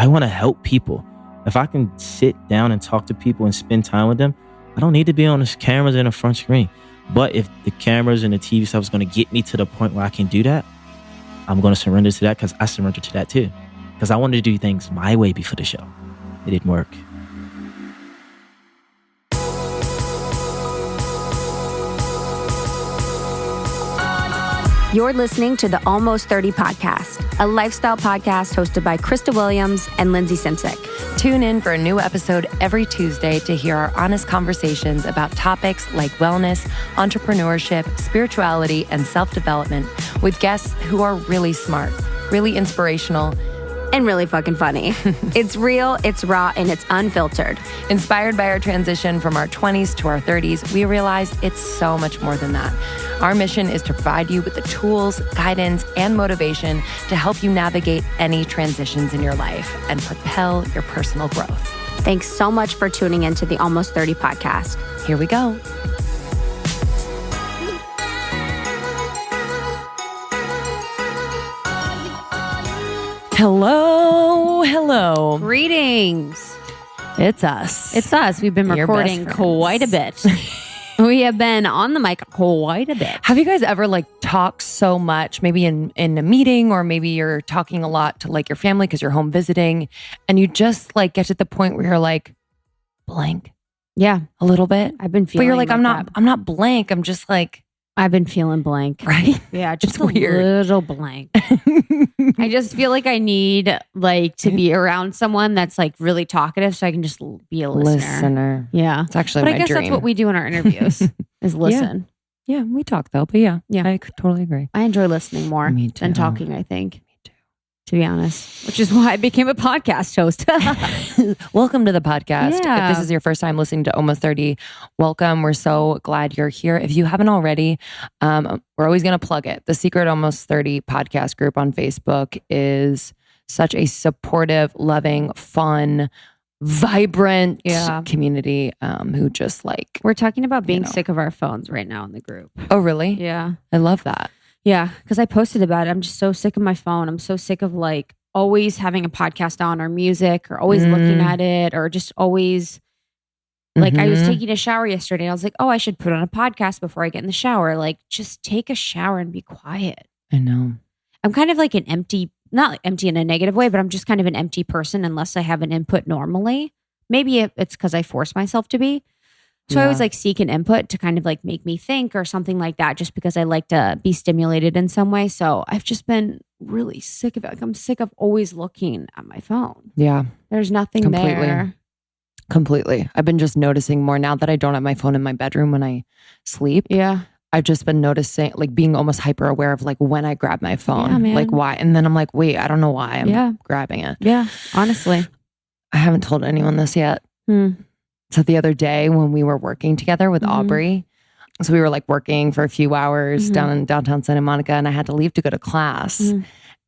I want to help people. If I can sit down and talk to people and spend time with them, I don't need to be on the cameras and the front screen. But if the cameras and the TV stuff is going to get me to the point where I can do that, I'm going to surrender to that, because I surrendered to that too. Because I wanted to do things my way before the show. It didn't work. You're listening to the Almost 30 podcast, a lifestyle podcast hosted by Krista Williams and Lindsay Simsick. Tune in for a new episode every Tuesday to hear our honest conversations about topics like wellness, entrepreneurship, spirituality, and self-development with guests who are really smart, really inspirational, and really fucking funny. It's real, it's raw, and it's unfiltered. Inspired by our transition from our 20s to our 30s, we realized it's so much more than that. Our mission is to provide you with the tools, guidance, and motivation to help you navigate any transitions in your life and propel your personal growth. Thanks so much for tuning into the Almost 30 podcast. Here we go. Hello. Greetings. It's us. It's us. We've been Your recording best quite a bit. We have been on the mic quite a bit. Have you guys ever talked so much, maybe in a meeting, or maybe you're talking a lot to your family because you're home visiting, and you just get to the point where you're blank? Yeah, a little bit. I've been feeling. But you're I'm not blank. I'm just I've been feeling blank. Right? Yeah, just it's weird. Little blank. I just feel like I need to be around someone that's really talkative, so I can just be a listener. Yeah, it's actually. But my I guess dream. that's what we do in our interviews is listen. Yeah, we talk though. But yeah, I totally agree. I enjoy listening more than talking. I think. To be honest, which is why I became a podcast host. Welcome to the podcast. Yeah. If this is your first time listening to Almost 30, welcome. We're so glad you're here. If you haven't already, we're always going to plug it. The Secret Almost 30 podcast group on Facebook is such a supportive, loving, fun, vibrant community who just we're talking about being sick of our phones right now in the group. Oh, really? Yeah. I love that. Yeah, because I posted about it. I'm just so sick of my phone. I'm so sick of always having a podcast on or music or always looking at it or just always I was taking a shower yesterday and I was like, oh, I should put on a podcast before I get in the shower. Just take a shower and be quiet. I know. I'm kind of an empty, not empty in a negative way, but I'm just kind of an empty person unless I have an input normally. Maybe it's because I force myself to be. So I always seek an input to kind of make me think or something like that, just because I like to be stimulated in some way. So I've just been really sick of it. I'm sick of always looking at my phone. Yeah. There's nothing there. Completely. I've been just noticing more now that I don't have my phone in my bedroom when I sleep. Yeah. I've just been noticing, being almost hyper aware of when I grab my phone, why. And then I'm wait, I don't know why I'm grabbing it. Yeah. Honestly. I haven't told anyone this yet. So the other day when we were working together with Aubrey, so we were working for a few hours down in downtown Santa Monica, and I had to leave to go to class.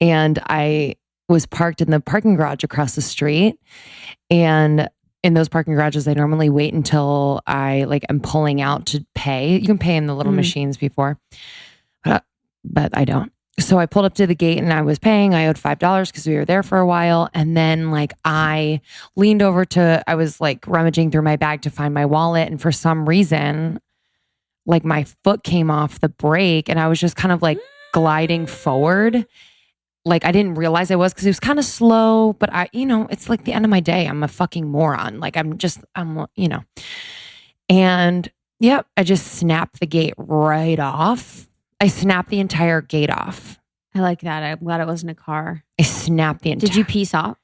And I was parked in the parking garage across the street. And in those parking garages, I normally wait until I am pulling out to pay. You can pay in the little machines before, but I don't. So I pulled up to the gate and I was paying. I owed $5 because we were there for a while. And then I leaned over I was rummaging through my bag to find my wallet. And for some reason, my foot came off the brake and I was just kind of gliding forward. I didn't realize I was because it was kind of slow, but it's the end of my day. I'm a fucking moron. And yep, I just snapped the gate right off. I snapped the entire gate off. I like that. I'm glad it wasn't a car. I snapped the entire... Did you peace out?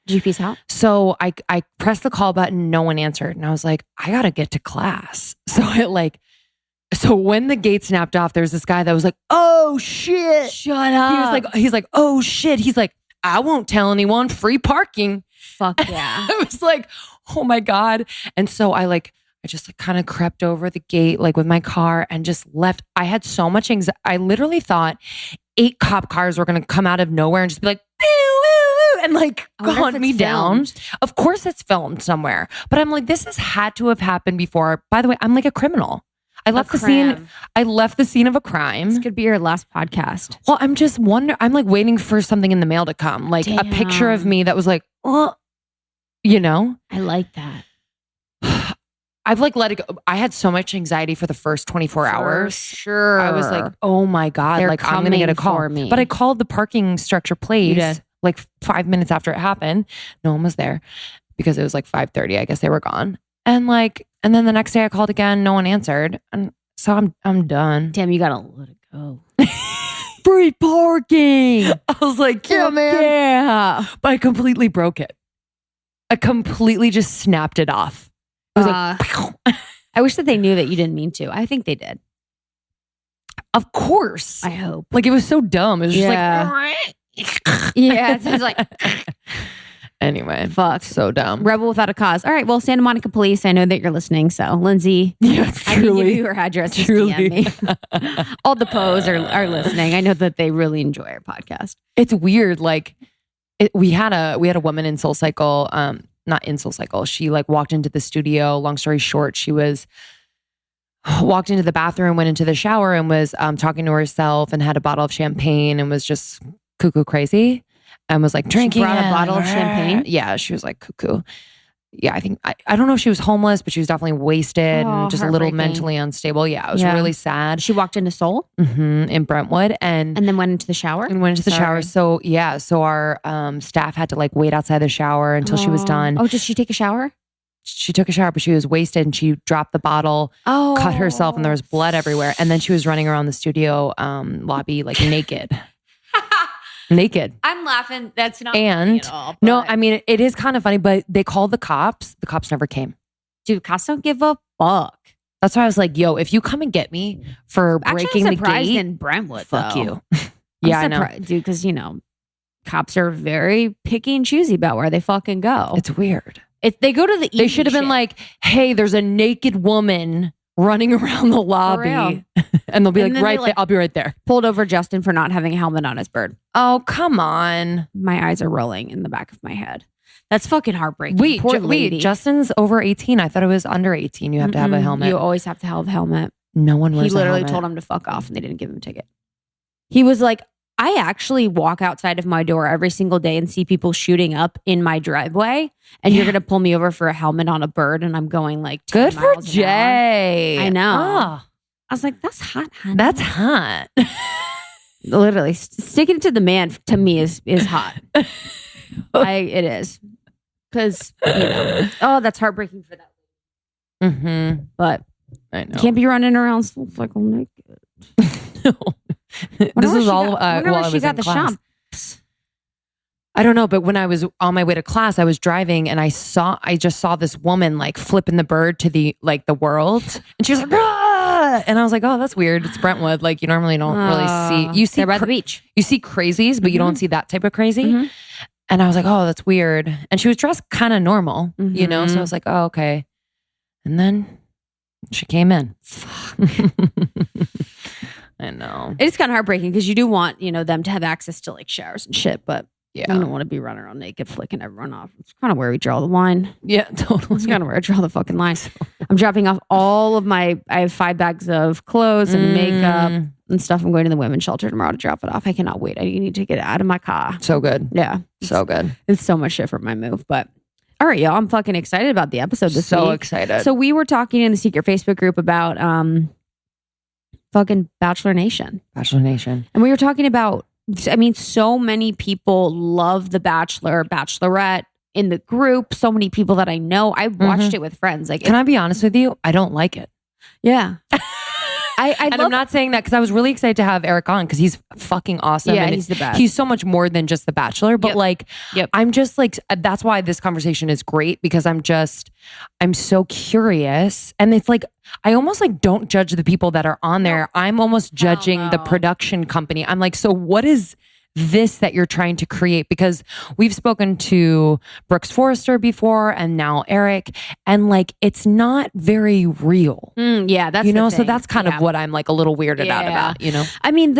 So I pressed the call button. No one answered. And I was like, I got to get to class. So so when the gate snapped off, there's this guy that was like, oh shit. Shut up. He's like, oh shit. He's like, I won't tell anyone, free parking. Fuck yeah. I was like, oh my God. And so I just kind of crept over the gate with my car and just left. I had so much anxiety. I literally thought 8 cop cars were going to come out of nowhere and just be like, woo, woo, woo, and hunt me down. Of course it's filmed somewhere. But I'm this has had to have happened before. By the way, I'm a criminal. I left the scene. I left the scene of a crime. This could be your last podcast. Well, I'm just wondering. I'm waiting for something in the mail to come, a picture of me that was oh, you know? I like that. I've like let it go. I had so much anxiety for the first 24 hours. Sure. I was like, oh my God, They're like I'm going to get a call. for me. But I called the parking structure place like 5 minutes after it happened. No one was there because it was like 5:30. I guess they were gone. And then the next day I called again. No one answered. And so I'm done. Damn, you got to let it go. Free parking. I was like, yeah, man. Yeah. But I completely broke it. I completely just snapped it off. It was like, I wish that they knew that you didn't mean to. I think they did. of course. I hope. Like it was so dumb. It was just like, yeah, it sounds like. Anyway, Fuck. So dumb. Rebel without a cause. All right. Well, Santa Monica Police, I know that you're listening. So, Lindsay, Yeah, I can give you her address. Just DM me. All the Poes are listening. I know that they really enjoy our podcast. It's weird. Like we had a woman in Soul Cycle, not in Soul Cycle. She like walked into the studio. Long story short, she walked into the bathroom, went into the shower, and was talking to herself, and had a bottle of champagne, and was just cuckoo crazy, and was like drinking. She brought a bottle of champagne. Yeah, she was like cuckoo. Yeah, I think I don't know if she was homeless, but she was definitely wasted and just a little mentally unstable. Yeah, it was really sad. She walked into Soul in Brentwood and then went into the shower. Shower. So yeah, so our staff had to like wait outside the shower until she was done. Oh, did she take a shower? She took a shower, but she was wasted and she dropped the bottle, cut herself, and there was blood everywhere. And then she was running around the studio lobby like naked. Naked. I'm laughing. That's not funny at all. No, I mean, it is kind of funny, but they called the cops. The cops never came. Dude, cops don't give a fuck. That's why I was like, yo, if you come and get me for breaking the gate. In Brentwood, fuck though. you. Yeah, I know. Dude, because, cops are very picky and choosy about where they fucking go. It's weird. If they go to the They should have been like, hey, there's a naked woman running around the lobby. And they'll be like, I'll be right there. Pulled over Justin for not having a helmet on his bird. Oh, come on. My eyes are rolling in the back of my head. That's fucking heartbreaking. Wait, Justin's over 18. I thought it was under 18. You have to have a helmet. You always have to have a helmet. No one wears a helmet. He literally told him to fuck off and they didn't give him a ticket. He was like, I actually walk outside of my door every single day and see people shooting up in my driveway. And you're going to pull me over for a helmet on a bird. And I'm going like, good for Jay. I know. Oh. I was like, that's hot, honey. That's hot. Literally, sticking it to the man to me is hot. It is. Because, that's heartbreaking for that. Mm-hmm. But I know. You can't be running around Soul Cycle naked. No. This is all while I was in class. I don't know, but when I was on my way to class, I was driving and I just saw this woman like flipping the bird to the world, and she was like, ah! And I was like, oh, that's weird. It's Brentwood. Like you normally don't really see. You see by the beach. You see crazies, but you don't see that type of crazy. And I was like, oh, that's weird. And she was dressed kind of normal, So I was like, oh, okay. And then she came in. I know. It's kind of heartbreaking because you do want, them to have access to like showers and shit, but yeah, you don't want to be running around naked, flicking everyone off. It's kind of where we draw the line. Yeah, totally. It's kind of where I draw the fucking line. I'm dropping off I have 5 bags of clothes and makeup and stuff. I'm going to the women's shelter tomorrow to drop it off. I cannot wait. I need to get it out of my car. So good. Yeah. So good. It's so much shit for my move, but all right, y'all. I'm fucking excited about the episode this week. So excited. So we were talking in the secret Facebook group about fucking Bachelor Nation. And we were talking about, so many people love The Bachelor, Bachelorette in the group. So many people that I know. I watched it with friends. Like, can I be honest with you? I don't like it. Yeah. I'm not saying that because I was really excited to have Eric on because he's fucking awesome. Yeah, and he's the best. He's so much more than just The Bachelor. But I'm just like, that's why this conversation is great because I'm so curious. And it's like, I almost like don't judge the people that are on there. I'm almost judging the production company. I'm like, so what is this that you're trying to create? Because we've spoken to Brooks Forrester before and now Eric, and like it's not very real. Yeah, that's so that's kind of what I'm like a little weirded out about. I mean,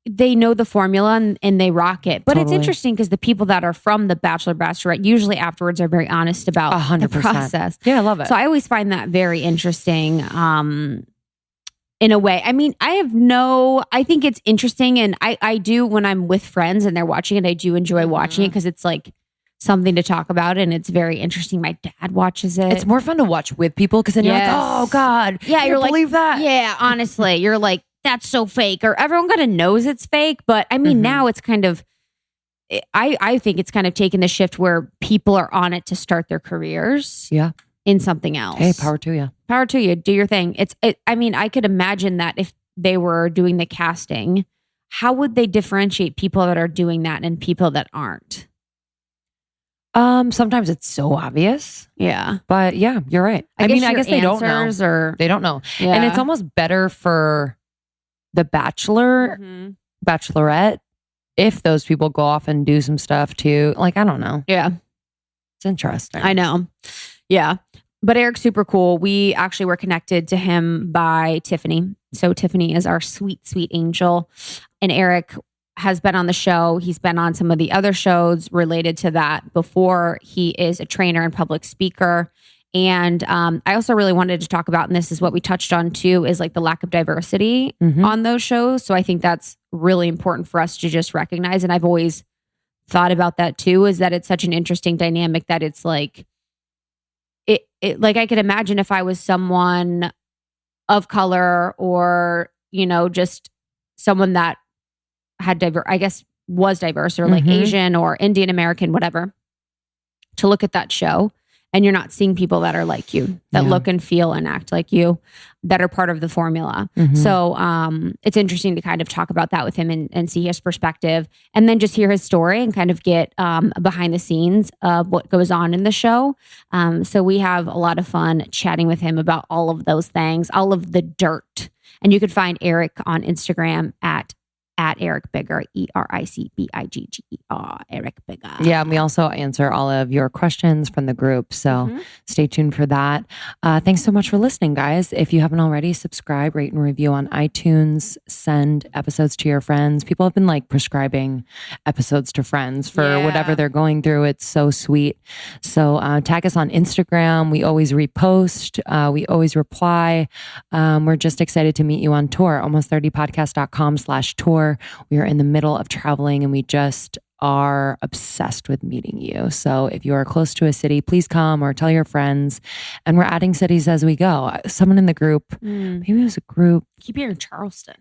they know the formula and they rock it, but It's interesting because the people that are from the Bachelor Bachelorette usually afterwards are very honest about 100%. the process. Yeah, I love it. So I always find that very interesting. In a way, I think it's interesting. And I do when I'm with friends and they're watching it, I do enjoy watching it because it's like something to talk about, and it's very interesting. My dad watches it. It's more fun to watch with people because then you're like, oh God, yeah, you're like, believe that? Yeah, honestly, you're like, that's so fake, or everyone kind of knows it's fake. But I mean, now it's kind of, I think it's kind of taken the shift where people are on it to start their careers. Yeah. In something else. Hey, power to you. Power to you. Do your thing. I mean, I could imagine that if they were doing the casting, how would they differentiate people that are doing that and people that aren't? Sometimes it's so obvious. Yeah. But yeah, you're right. I guess they don't know. They don't know. Yeah. And it's almost better for the Bachelor, Bachelorette, if those people go off and do some stuff too. Like, I don't know. Yeah. It's interesting. I know. Yeah. But Eric's super cool. We actually were connected to him by Tiffany. So Tiffany is our sweet, sweet angel. And Eric has been on the show. He's been on some of the other shows related to that before. He is a trainer and public speaker. And I also really wanted to talk about, and this is what we touched on too, is like the lack of diversity on those shows. So I think that's really important for us to just recognize. And I've always thought about that too, is that it's such an interesting dynamic that it's like, it like I could imagine if I was someone of color or, just someone that had was diverse or like Asian or Indian American, whatever, to look at that show and you're not seeing people that are like you, that look and feel and act like you, that are part of the formula. So it's interesting to kind of talk about that with him and see his perspective, and then just hear his story and kind of get behind the scenes of what goes on in the show. So we have a lot of fun chatting with him about all of those things, all of the dirt. And you could find Eric on Instagram at Eric Bigger, EricBigger, Eric Bigger. Yeah, and we also answer all of your questions from the group. So stay tuned for that. Thanks so much for listening, guys. If you haven't already, subscribe, rate, and review on iTunes. Send episodes to your friends. People have been like prescribing episodes to friends for whatever they're going through. It's so sweet. So tag us on Instagram. We always repost. We always reply. We're just excited to meet you on tour. almost30podcast.com/tour. We are in the middle of traveling and we just are obsessed with meeting you. So if you are close to a city, please come or tell your friends. And we're adding cities as we go. Someone in the group, maybe it was a group. Keep hearing Charleston,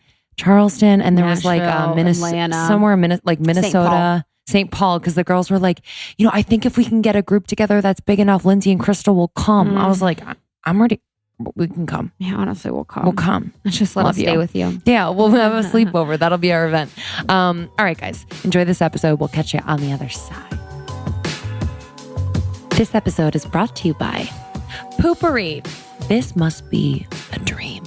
and there was like Minnesota, somewhere like Minnesota, St. Paul, because the girls were like, I think if we can get a group together that's big enough, Lindsay and Crystal will come. I was like, I'm ready. We can come. Yeah, honestly, we'll come. We'll come. Just let us stay with you. Yeah, we'll have a sleepover. That'll be our event. All right, guys. Enjoy this episode. We'll catch you on the other side. This episode is brought to you by Poopery. This must be a dream.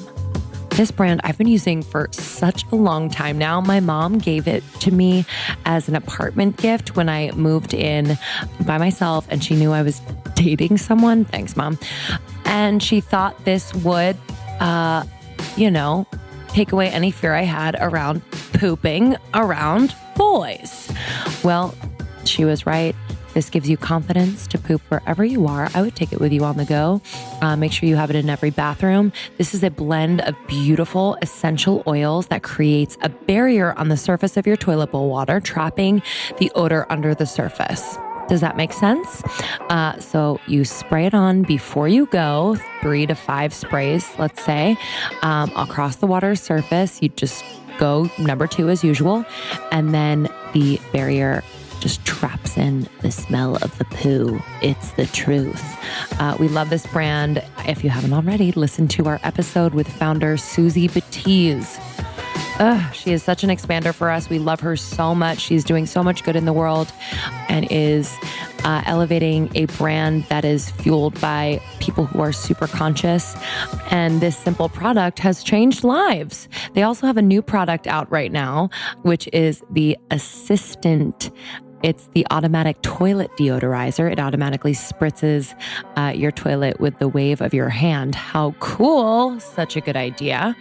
This brand I've been using for such a long time now. My mom gave it to me as an apartment gift when I moved in by myself, and she knew I was dating someone. Thanks, Mom. And she thought this would, take away any fear I had around pooping around boys. Well, she was right. This gives you confidence to poop wherever you are. I would take it with you on the go. Make sure you have it in every bathroom. This is a blend of beautiful essential oils that creates a barrier on the surface of your toilet bowl water, trapping the odor under the surface. Does that make sense? So you spray it on before you go, 3 to 5 sprays, let's say, across the water surface. You just go number 2 as usual. And then the barrier just traps in the smell of the poo. It's the truth. We love this brand. If you haven't already, listen to our episode with founder Susie Batiz. She is such an expander for us. We love her so much. She's doing so much good in the world and is elevating a brand that is fueled by people who are super conscious. And this simple product has changed lives. They also have a new product out right now, which is the Assistant. It's the automatic toilet deodorizer. It automatically spritzes your toilet with the wave of your hand. How cool. Such a good idea.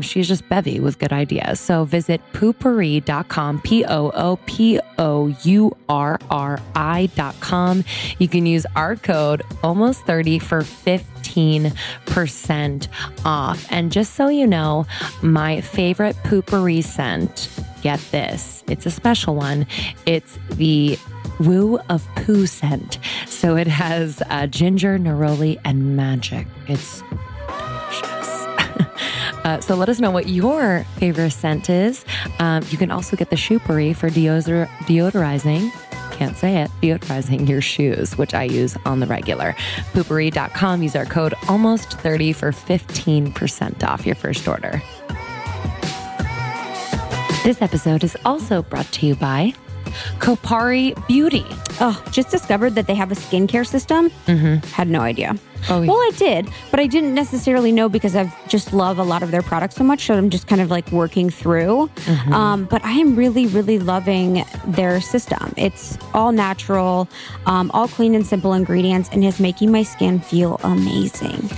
She's just bevy with good ideas. So visit poopery.com, POOPOURRI.com. You can use our code almost30 for 15% off. And just so you know, my favorite Poopery scent, get this. It's a special one. It's the Woo of Poo scent. So it has ginger, neroli, and magic. It's delicious. So let us know what your favorite scent is. You can also get the Shoopery for deodorizing. Can't say it. Deodorizing your shoes, which I use on the regular. Poopery.com. Use our code almost30 for 15% off your first order. This episode is also brought to you by Kopari Beauty. Oh, just discovered that they have a skincare system. Had no idea. Oh, yeah. Well, I did, but I didn't necessarily know because I've just love a lot of their products so much. So I'm just kind of like working through. But I am really, really loving their system. It's all natural, all clean and simple ingredients, and is making my skin feel amazing.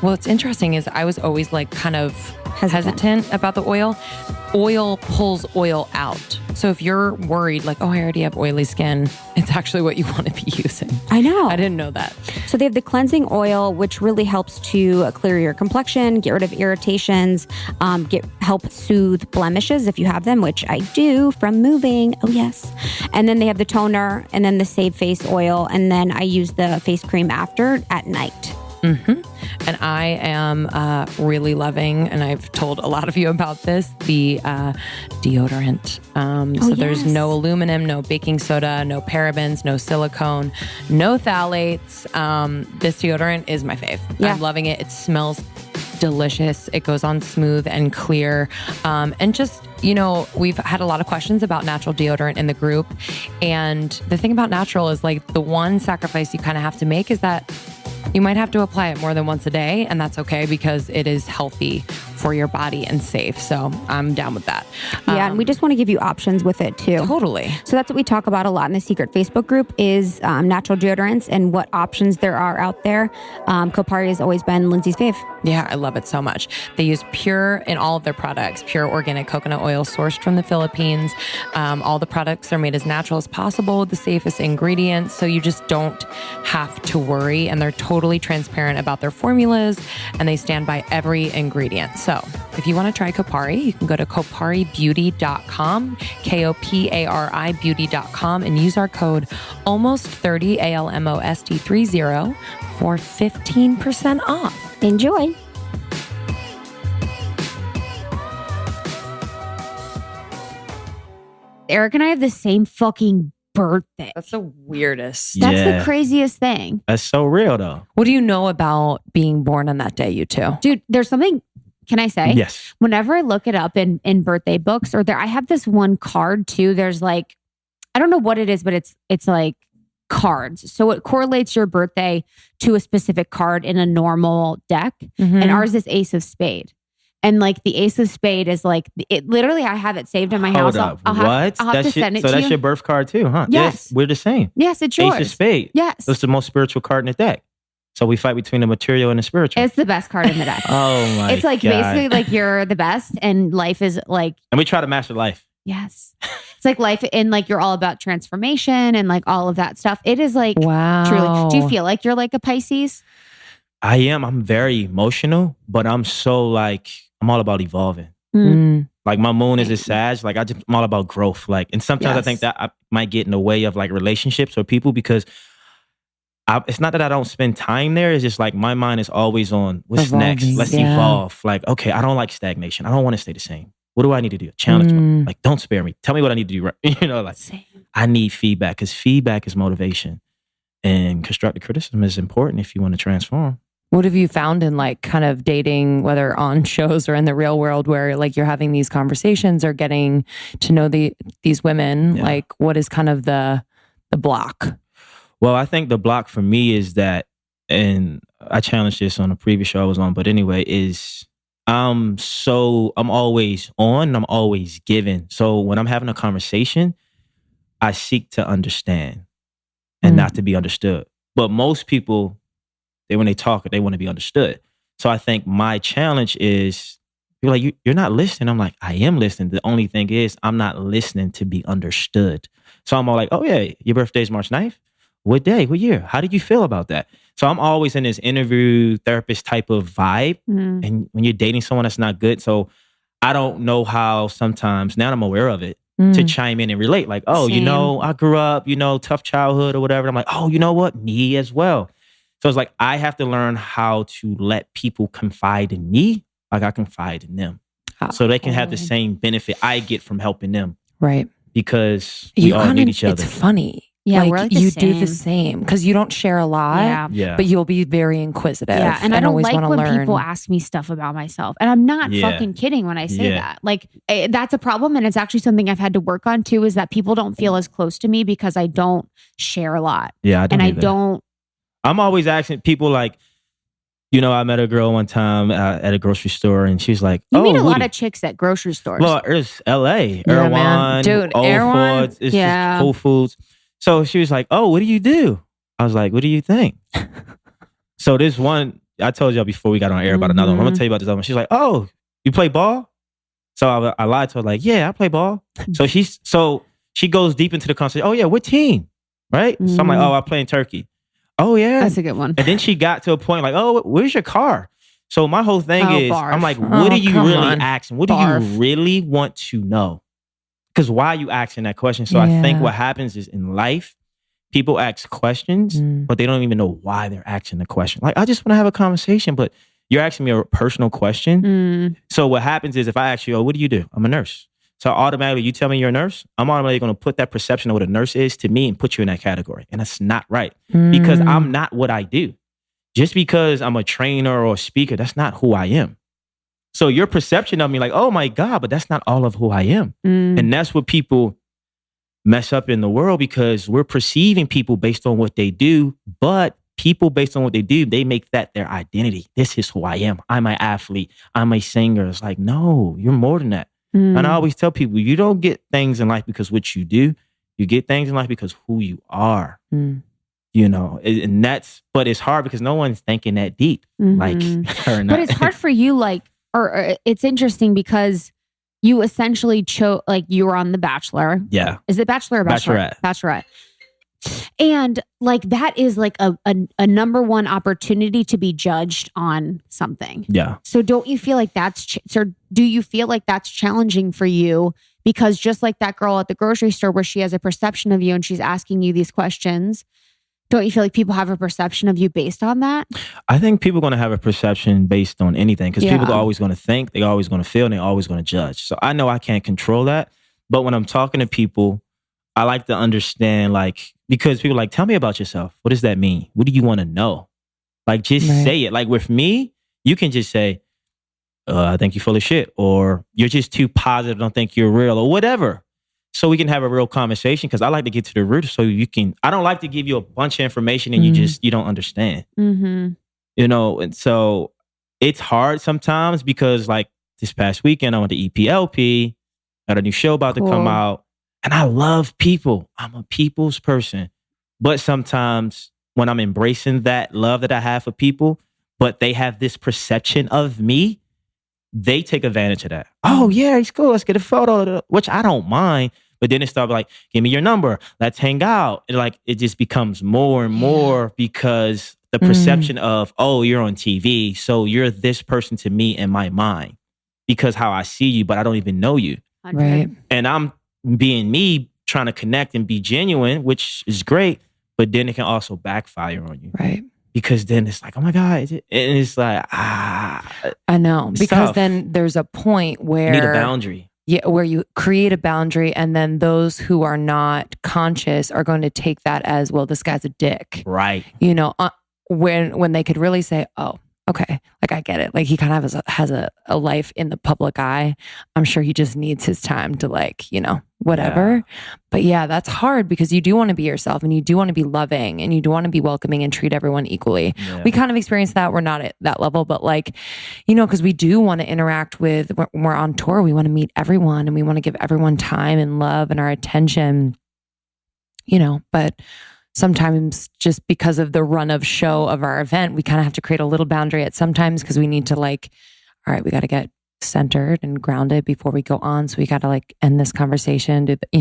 Well, what's interesting is I was always like kind of hesitant about the oil. Oil pulls oil out. So if you're worried like, oh, I already have oily skin, it's actually what you want to be using. I know. I didn't know that. So they have the cleansing oil, which really helps to clear your complexion, get rid of irritations, help soothe blemishes if you have them, which I do from moving. Oh, yes. And then they have the toner and then the Save Face oil. And then I use the face cream after at night. And I am really loving, and I've told a lot of you about this, the deodorant. There's no aluminum, no baking soda, no parabens, no silicone, no phthalates. This deodorant is my fave. Yeah. I'm loving it. It smells delicious. It goes on smooth and clear. And just, we've had a lot of questions about natural deodorant in the group. And the thing about natural is like the one sacrifice you kind of have to make is that you might have to apply it more than once a day, and that's okay because it is healthy for your body and safe. So I'm down with that. Yeah, and we just want to give you options with it too. Totally. So that's what we talk about a lot in the secret Facebook group is natural deodorants and what options there are out there. Kopari has always been Lindsay's fave. Yeah, I love it so much. They use pure in all of their products, pure organic coconut oil sourced from the Philippines. All the products are made as natural as possible with the safest ingredients. So you just don't have to worry. And they're totally transparent about their formulas and they stand by every ingredient. So if you want to try Kopari, you can go to koparibeauty.com, Kopari beauty.com, and use our code almost30, ALMOST30 for 15% off. Enjoy. Eric and I have the same fucking birthday. That's the weirdest. That's the craziest thing. That's so real, though. What do you know about being born on that day, you two? Dude, there's something, can I say? Yes. Whenever I look it up in birthday books or I have this one card too. There's like, I don't know what it is, but it's like cards. So it correlates your birthday to a specific card in a normal deck. And ours is Ace of Spade. And like the Ace of Spade is like, it literally, I have it saved in my house. Hold up. I'll have to send it to you. So that's your birth card too, huh? Yes. We're the same. Yes, it's yours. Ace of Spade. Yes. It's the most spiritual card in the deck. So we fight between the material and the spiritual. It's the best card in the deck. Oh my God. It's like basically like you're the best and life is like. And we try to master life. Yes. It's like life and like you're all about transformation and like all of that stuff. It is like, wow. Truly. Do you feel like you're like a Pisces? I am. I'm very emotional, but I'm so like, I'm all about evolving. Like my moon is a Sag. Like I'm all about growth. Like, and sometimes I think that I might get in the way of like relationships or people because it's not that I don't spend time there. It's just like my mind is always on what's next. Let's evolve. Like, okay, I don't like stagnation. I don't want to stay the same. What do I need to do? Challenge me. Like, don't spare me. Tell me what I need to do. Right? Like Same. I need feedback because feedback is motivation, and constructive criticism is important if you want to transform. What have you found in like kind of dating, whether on shows or in the real world, where like you're having these conversations or getting to know these women? Yeah. Like, what is kind of the block? Well, I think the block for me is that, and I challenged this on a previous show I was on, but anyway, is I'm always on and I'm always giving. So when I'm having a conversation, I seek to understand and not to be understood. But most people, when they talk, they want to be understood. So I think my challenge is, you're like, you're not listening. I'm like, I am listening. The only thing is, I'm not listening to be understood. So I'm all like, oh yeah, your birthday is March 9th? What day? What year? How did you feel about that? So I'm always in this interview therapist type of vibe. And when you're dating someone, that's not good. So I don't know how sometimes, now I'm aware of it, to chime in and relate. Like, oh, Same. I grew up, tough childhood or whatever. I'm like, oh, you know what? Me as well. So it's like, I have to learn how to let people confide in me like I confide in them. So they can have the same benefit I get from helping them. Right. Because we all need each other. It's funny. Yeah, like, we're like the you same. do the same because you don't share a lot, but you'll be very inquisitive. Yeah, and I don't always like when learn. people ask me stuff about myself. And I'm not fucking kidding when I say that. Like, that's a problem. And it's actually something I've had to work on too, is that people don't feel as close to me because I don't share a lot. Yeah, I don't and either. I'm always asking people like, I met a girl one time at a grocery store and she's like, you meet a lot of chicks at grocery stores. Well, it's LA. Yeah, Erewhon, dude, Old Erewhon, Foods, it's just Whole Foods. So she was like, oh, what do you do? I was like, what do you think? So this one, I told y'all before we got on air about another one. I'm going to tell you about this other one. She's like, oh, you play ball? So I lied to her like, yeah, I play ball. So she goes deep into the conversation. Oh yeah, what team? Right? So I'm like, oh, I play in Turkey. Oh yeah. That's a good one. And then she got to a point like, oh, where's your car? So my whole thing is, barf. I'm like, what are you really asking? What Barf. do you really want to know? Because why are you asking that question? So I think what happens is in life, people ask questions, but they don't even know why they're asking the question. Like, I just want to have a conversation, but you're asking me a personal question. So what happens is if I ask you, oh, what do you do? I'm a nurse. So automatically you tell me you're a nurse, I'm automatically going to put that perception of what a nurse is to me and put you in that category. And that's not right because I'm not what I do. Just because I'm a trainer or a speaker, that's not who I am. So your perception of me like, oh my God, but that's not all of who I am. And that's what people mess up in the world because we're perceiving people based on what they do, but people based on what they do, they make that their identity. This is who I am. I'm an athlete. I'm a singer. It's like, no, you're more than that. And I always tell people, you don't get things in life because what you do. You get things in life because who you are. And but it's hard because no one's thinking that deep. Like her. But it's hard for you, like, or it's interesting because you essentially chose, like, you were on The Bachelor. Yeah. Is it Bachelor or Bachelorette? Bachelorette. And like, that is like a number one opportunity to be judged on something. Yeah. So don't you feel like do you feel like that's challenging for you? Because just like that girl at the grocery store where she has a perception of you and she's asking you these questions, don't you feel like people have a perception of you based on that? I think people are going to have a perception based on anything because people are always going to think, they're always going to feel, and they're always going to judge. So I know I can't control that. But when I'm talking to people, I like to understand, like, because people are like, tell me about yourself. What does that mean? What do you want to know? Like, just say it. Like with me, you can just say, I think you're full of shit, or you're just too positive, don't think you're real, or whatever. So we can have a real conversation because I like to get to the root so I don't like to give you a bunch of information and you don't understand. And so it's hard sometimes because like this past weekend, I went to EPLP, got a new show about to come out, and I love people. I'm a people's person. But sometimes when I'm embracing that love that I have for people, but they have this perception of me, they take advantage of that. Oh yeah, he's cool. Let's get a photo, which I don't mind. But then it starts like, give me your number. Let's hang out. And like, it just becomes more and more because the perception of, oh, you're on TV. So you're this person to me in my mind because how I see you, but I don't even know you. Right. And I'm being me, trying to connect and be genuine, which is great. But then it can also backfire on you. Right. Because then it's like, oh my God. And it's like, I know. Because tough. Then there's a point where you need a boundary. Yeah, where you create a boundary and then those who are not conscious are going to take that as, well, this guy's a dick. Right. When they could really say, oh, okay, like I get it. Like he kind of has a life in the public eye. I'm sure he just needs his time to like, whatever. Yeah. But yeah, that's hard because you do want to be yourself and you do want to be loving and you do want to be welcoming and treat everyone equally. Yeah. We kind of experience that. We're not at that level, but like, because we do want to interact with, when we're on tour, we want to meet everyone and we want to give everyone time and love and our attention, but sometimes just because of the run of show of our event, we kind of have to create a little boundary at sometimes because we need to like, all right, we got to get centered and grounded before we go on. So we got to like end this conversation. It's a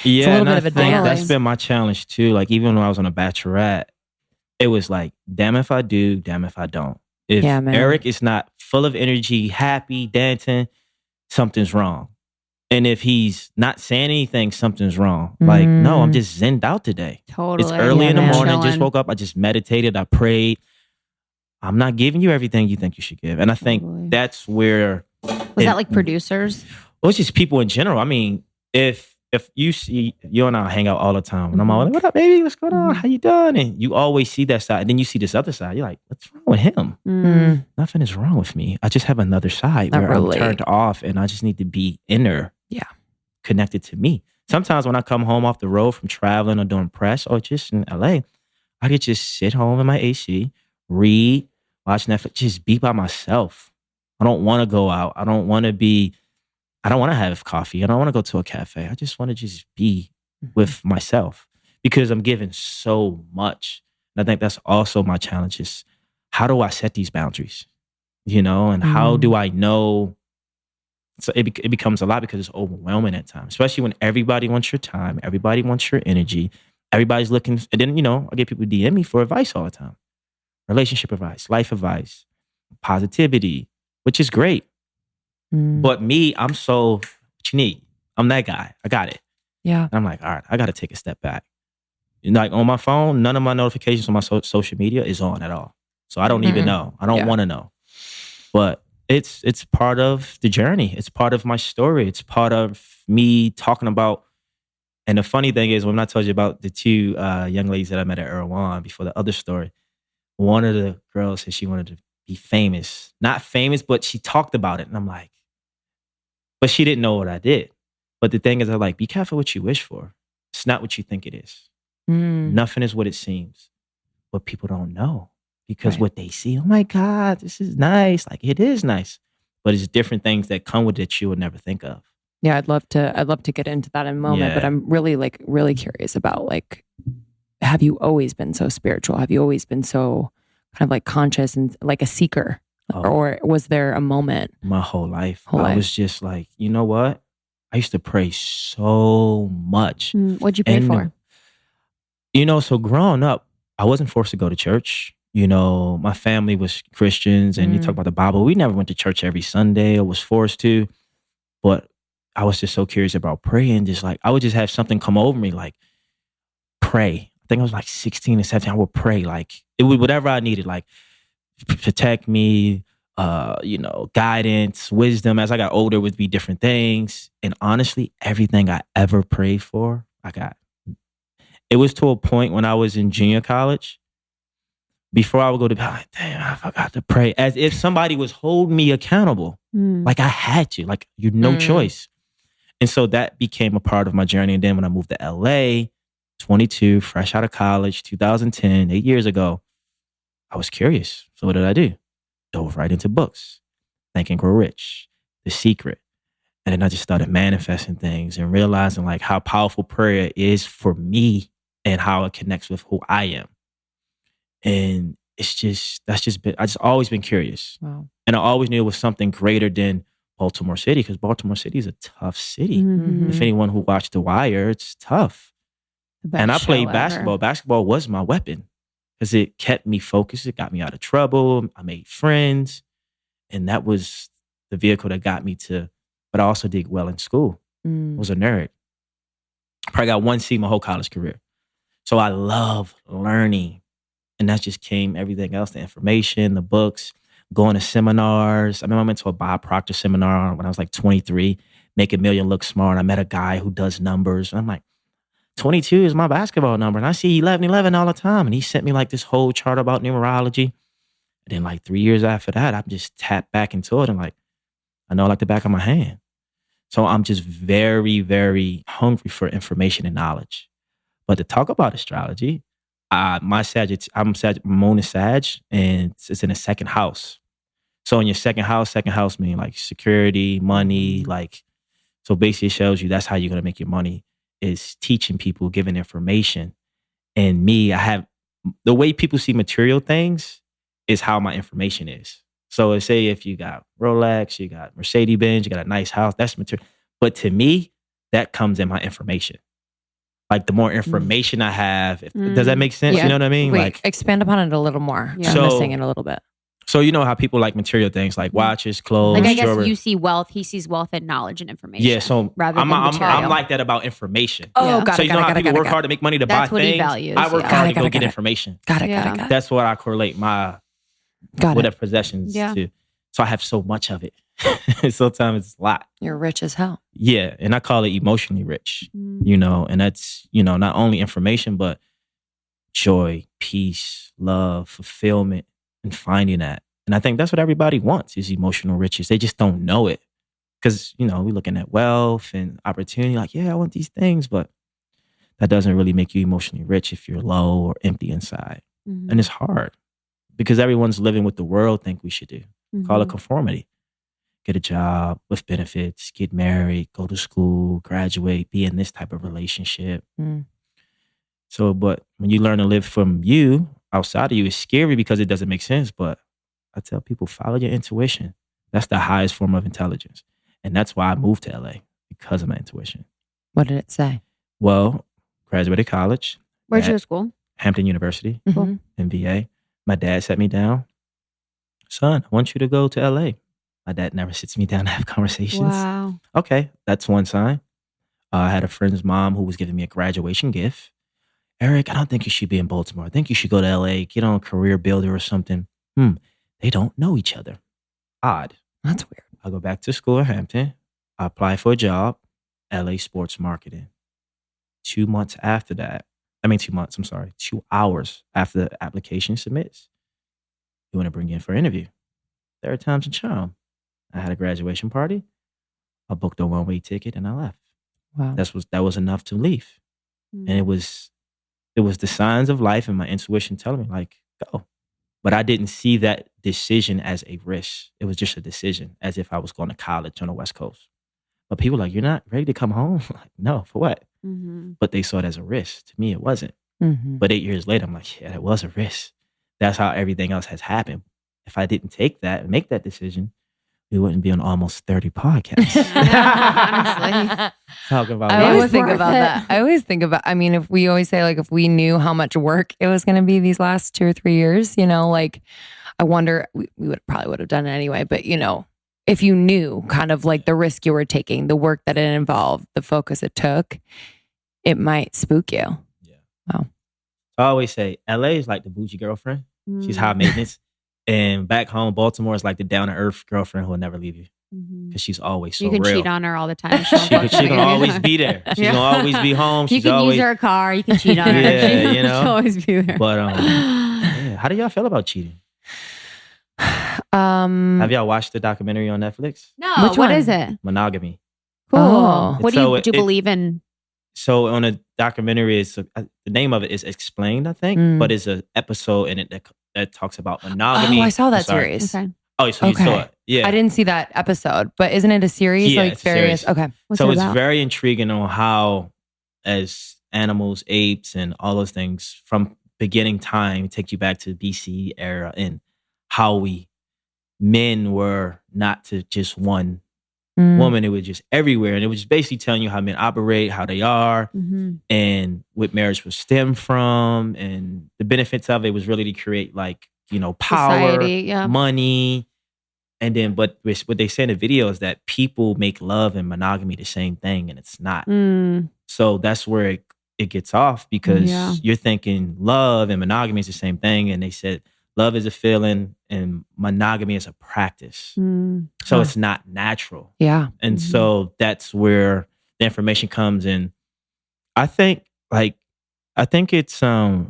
little bit of a dance. That's been my challenge too. Like even when I was on a Bachelorette, it was like, damn if I do, damn if I don't. If Eric is not full of energy, happy, dancing, something's wrong. And if he's not saying anything, something's wrong. Like, no, I'm just zenned out today. Totally. It's early in the morning. Chilling. Just woke up. I just meditated. I prayed. I'm not giving you everything you think you should give. And I think that's where... Was that like producers? Well, it's just people in general. I mean, if you see, you and I hang out all the time. And I'm all like, what up, baby? What's going on? How you doing? And you always see that side. And then you see this other side. You're like, what's wrong with him? Nothing is wrong with me. I just have another side where I'm turned off and I just need to be inner. Yeah. Connected to me. Sometimes when I come home off the road from traveling or doing press or just in LA, I could just sit home in my AC, read, watch Netflix, just be by myself. I don't want to go out. I don't want to have coffee. I don't want to go to a cafe. I just want to just be with myself because I'm given so much. And I think that's also my challenge is how do I set these boundaries? And how do I know? So it becomes a lot because it's overwhelming at times, especially when everybody wants your time. Everybody wants your energy. Everybody's looking. And then, I get people DM me for advice all the time. Relationship advice, life advice, positivity, which is great. But me, I'm so, what you need? I'm that guy. I got it. Yeah. And I'm like, all right, I got to take a step back. Like on my phone, none of my notifications on my social media is on at all. So I don't even know. I don't want to know. But it's part of the journey. It's part of my story. It's part of me talking about, and the funny thing is when I told you about the two young ladies that I met at Erewhon before the other story, one of the girls said she wanted to be famous. Not famous, but she talked about it. And I'm like, but she didn't know what I did. But the thing is, I'm like, be careful what you wish for. It's not what you think it is. Nothing is what it seems. But people don't know because what they see, oh my God, this is nice. Like it is nice. But it's different things that come with it you would never think of. Yeah, I'd love to get into that in a moment. But I'm really curious about have you always been so spiritual? Have you always been so kind of like conscious and like a seeker? Or was there a moment? My whole life. I was just like, you know what? I used to pray so much. What'd you pray for? So growing up, I wasn't forced to go to church. My family was Christians and you talk about the Bible. We never went to church every Sunday or was forced to. But I was just so curious about praying. Just like, I would just have something come over me like, pray. I think I was like 16 or 17. I would pray like, it would whatever I needed, like, protect me, guidance, wisdom. As I got older, would be different things. And honestly, everything I ever prayed for, I got. It was to a point when I was in junior college, before I would go to bed, damn, I forgot to pray. As if somebody was holding me accountable. Like I had to, like you no choice. And so that became a part of my journey. And then when I moved to LA, 22, fresh out of college, 2010, 8 years ago, I was curious. So what did I do? Dove right into books. Think and Grow Rich, The Secret. And then I just started manifesting things and realizing like how powerful prayer is for me and how it connects with who I am. And I just always been curious. Wow. And I always knew it was something greater than Baltimore City because Baltimore City is a tough city. If anyone who watched The Wire, it's tough. And I played basketball. Basketball was my weapon. Because it kept me focused. It got me out of trouble. I made friends. And that was the vehicle that got me to, but I also did well in school. I was a nerd. I probably got 1 C my whole college career. So I love learning. And that just came everything else, the information, the books, going to seminars. I remember I went to a Bob Proctor seminar when I was like 23, Make a Million Look Smart. I met a guy who does numbers. And I'm like, 22 is my basketball number. And I see 11 all the time. And he sent me like this whole chart about numerology. And then like 3 years after that, I just tapped back into it and like, I know like the back of my hand. So I'm just very, very hungry for information and knowledge. But to talk about astrology, I'm moon is Sag, and it's in the second house. So in your second house meaning like security, money, like, so basically it shows you that's how you're going to make your money. Is teaching people, giving information. And me, I have, the way people see material things is how my information is. So say if you got Rolex, you got Mercedes-Benz, you got a nice house, that's material. But to me, that comes in my information. Like the more information I have, does that make sense? Yeah. You know what I mean? Wait, like expand upon it a little more. Yeah. I'm missing it a little bit. So you know how people like material things like watches, clothes, Like I guess jewelry. you see wealth, he sees wealth and knowledge and information. Yeah, so rather I'm than material. I'm like that about information. Oh, Yeah. got So it. you know how people work Got hard to make money to That's buy what he things? values, I work yeah. hard to Got go it. get information. it. That's what I correlate my whatever possessions Yeah. to. So I have so much of it. Sometimes it's a lot. You're rich as hell. Yeah, and I call it emotionally rich. Mm. You know, and that's, you know, not only information, but joy, peace, love, fulfillment, and finding that. And I think that's what everybody wants is emotional riches. They just don't know it. Because, you know, we're looking at wealth and opportunity, like, yeah, I want these things, but that doesn't really make you emotionally rich if you're low or empty inside. Mhm. And it's hard because everyone's living what the world think we should do. Call it Mhm. conformity. Get a job with benefits, get married, go to school, graduate, be in this type of relationship. Mm. So, but when you learn to live from you, outside of you, it's scary because it doesn't make sense. But I tell people, follow your intuition. That's the highest form of intelligence. And that's why I moved to LA, because of my intuition. What did it say? Well, graduated college. Where'd you go at to school? Hampton University, Mhm. MBA. My dad sat me down. Son, I want you to go to LA. My dad never sits me down to have conversations. Wow. Okay, that's one sign. I had a friend's mom who was giving me a graduation gift. Eric, I don't think you should be in Baltimore. I think you should go to LA, get on Career Builder or something. They don't know each other. Odd. That's weird. I go back to school in Hampton. I apply for a job, LA Sports Marketing. 2 months after that, 2 months, I'm sorry, 2 hours after the application submits, you want to bring you in for an interview. Third time's a charm. I had a graduation party. I booked a one-way ticket and I left. Wow. That was enough to leave. And it was the signs of life and my intuition telling me, like, go. But I didn't see that decision as a risk. It was just a decision, as if I was going to college on the West Coast. But people were like, you're not ready to come home? Like, no, for what? Mm-hmm. But they saw it as a risk. To me, it wasn't. Mm-hmm. But 8 years later, I'm like, yeah, it was a risk. That's how everything else has happened. If I didn't take that and make that decision, we wouldn't be on almost 30 podcasts. Honestly. Talking about I life. always think worth about it. that. I always think about, if we always say, like, if we knew how much work it was going to be these last 2 or 3 years, like, I wonder, we probably would have done it anyway, but, if you knew kind of like the risk you were taking, the work that it involved, the focus it took, it might spook you. Yeah. Wow. I always say LA is like the bougie girlfriend. She's high maintenance. And back home, Baltimore is like the down-to-earth girlfriend who will never leave you. Because she's always so You can real. cheat on her all the time. She can always be there. She's Yeah. gonna always be home. You She's can always use her car. You can cheat on her. Yeah, you know. She'll always be there. But yeah. How do y'all feel about cheating? Have y'all watched the documentary on Netflix? No, Which what one? is it? Monogamy. Cool. Oh. What do you believe in? So on a documentary, the name of it is Explained, I think, but it's an episode in it that talks about monogamy. Oh, I saw that I'm sorry. series. Okay. Oh, so you saw it? Yeah. I didn't see that episode, but isn't it a series? Yeah, like it's a various. series. Okay. What's So it it's about? very intriguing on how, as animals, apes, and all those things from beginning time, take you back to the BC era and how men were not to just one woman. It was just everywhere. And it was basically telling you how men operate, how they are, Mm-hmm. and what marriage was stemmed from. And the benefits of it was really to create power, Society, yeah. money. And then, but what they say in the video is that people make love and monogamy the same thing, and it's not. So that's where it gets off, because Yeah. you're thinking love and monogamy is the same thing. And they said love is a feeling and monogamy is a practice. So it's not natural. Yeah. And so that's where the information comes in. I think it's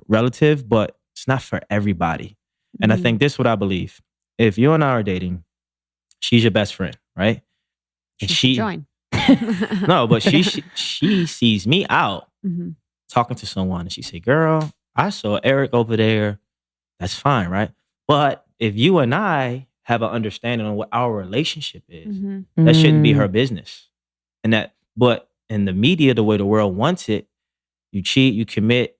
relative, but it's not for everybody. And I think this is what I believe. If you and I are dating, she's your best friend, right? And She should join. No, but she sees me out Mm-hmm. talking to someone and she say, girl, I saw Eric over there. That's fine, right? But if you and I have an understanding on what our relationship is, Mm-hmm. that shouldn't be her business. But in the media, the way the world wants it, you cheat, you commit,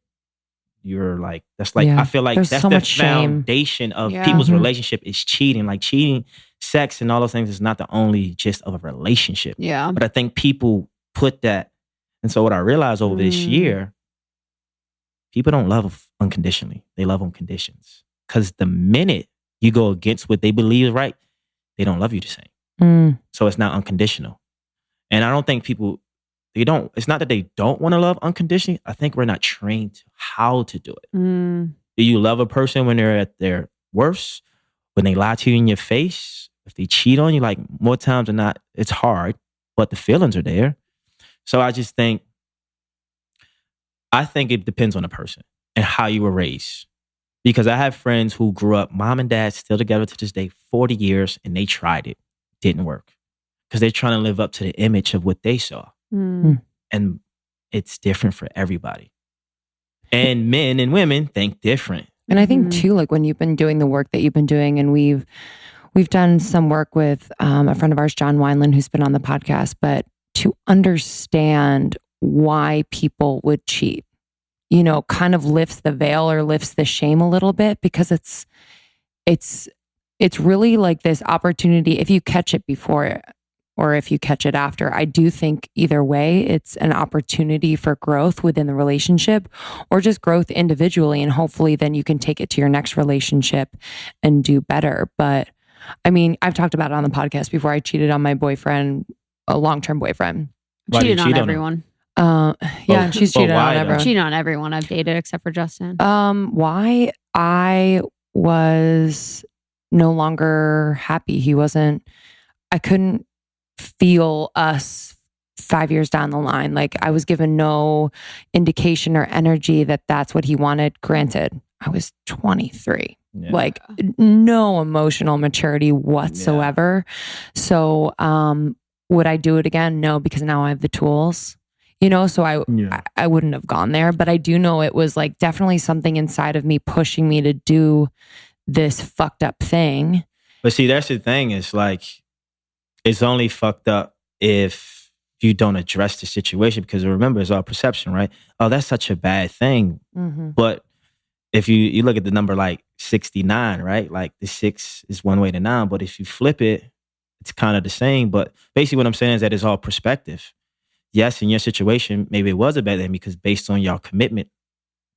Yeah. I feel like There's that's so the much shame. foundation of Yeah. people's Mhm. relationship is cheating. Like cheating, sex and all those things is not the only gist of a relationship. Yeah. But I think people put that. And so what I realized over this year, people don't love unconditionally. They love on conditions. Because the minute you go against what they believe is right, they don't love you the same. So it's not unconditional. And I don't think people, it's not that they don't want to love unconditionally. I think we're not trained to how to do it. Do you love a person when they're at their worst? When they lie to you in your face? If they cheat on you, like more times than not, it's hard, but the feelings are there. So I think it depends on the person and how you were raised. Because I have friends who grew up, mom and dad still together to this day, 40 years, and they tried it. Didn't work. Because they're trying to live up to the image of what they saw. And it's different for everybody. And men and women think different. And I think too, like when you've been doing the work that you've been doing, and we've done some work with a friend of ours, John Wineland, who's been on the podcast, but to understand why people would cheat, kind of lifts the veil or lifts the shame a little bit, because it's really like this opportunity. If you catch it before or if you catch it after, I do think either way, it's an opportunity for growth within the relationship or just growth individually. And hopefully then you can take it to your next relationship and do better. But I mean, I've talked about it on the podcast before. I cheated on my boyfriend, a long-term boyfriend. Cheated on everyone. And she's cheated on everyone. Cheated on everyone I've dated except for Justin. Why? I was no longer happy. I couldn't feel us 5 years down the line. Like I was given no indication or energy that that's what he wanted. Granted, I was 23. Yeah. Like no emotional maturity whatsoever. Yeah. So would I do it again? No, because now I have the tools. So I wouldn't have gone there. But I do know it was like definitely something inside of me pushing me to do this fucked up thing. But see, that's the thing. It's like, it's only fucked up if you don't address the situation, because remember, it's all perception, right? Oh, that's such a bad thing. But if you look at the number like 69, right? Like the 6 is one way to 9, but if you flip it, it's kind of the same. But basically what I'm saying is that it's all perspective. Yes, in your situation, maybe it was a bad thing because based on your commitment.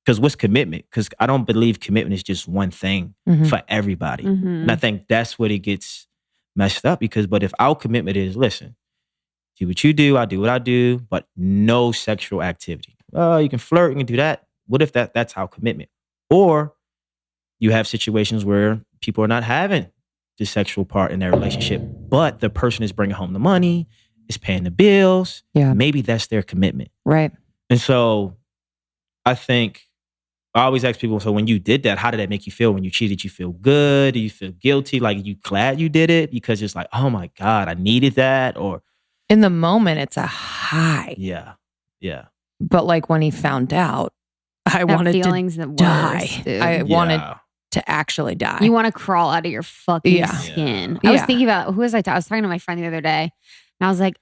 Because what's commitment? Because I don't believe commitment is just one thing for everybody. And I think that's what it gets messed up, but if our commitment is, listen, do what you do, I do what I do, but no sexual activity. Oh, you can flirt, you can do that. What if that's our commitment? Or you have situations where people are not having the sexual part in their relationship, but the person is bringing home the money, is paying the bills. Yeah. Maybe that's their commitment. Right. And so I think I always ask people, so when you did that, how did that make you feel? When you cheated, you feel good? Do you feel guilty? Like, you glad you did it? Because it's like, oh my God, I needed that? Or in the moment, it's a high. Yeah. Yeah. But like when he found out, I wanted to die. I wanted to actually die. You want to crawl out of your fucking skin. I was thinking about, who was I? I was talking to my friend the other day, and I was like,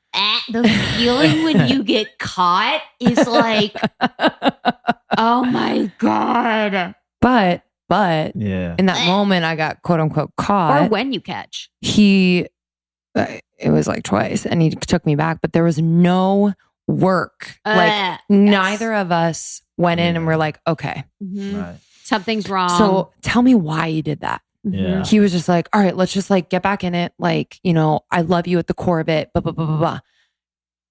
the feeling when you get caught is like, oh my God. But in that moment, I got quote unquote caught. Or when you catch. It was like twice, and he took me back, but there was no work. Neither of us went in and were like, okay. Right. Something's wrong. So tell me why you did that. Yeah. He was just like, all right, let's just like get back in it. Like, I love you at the core of it, blah, blah, blah, blah, blah.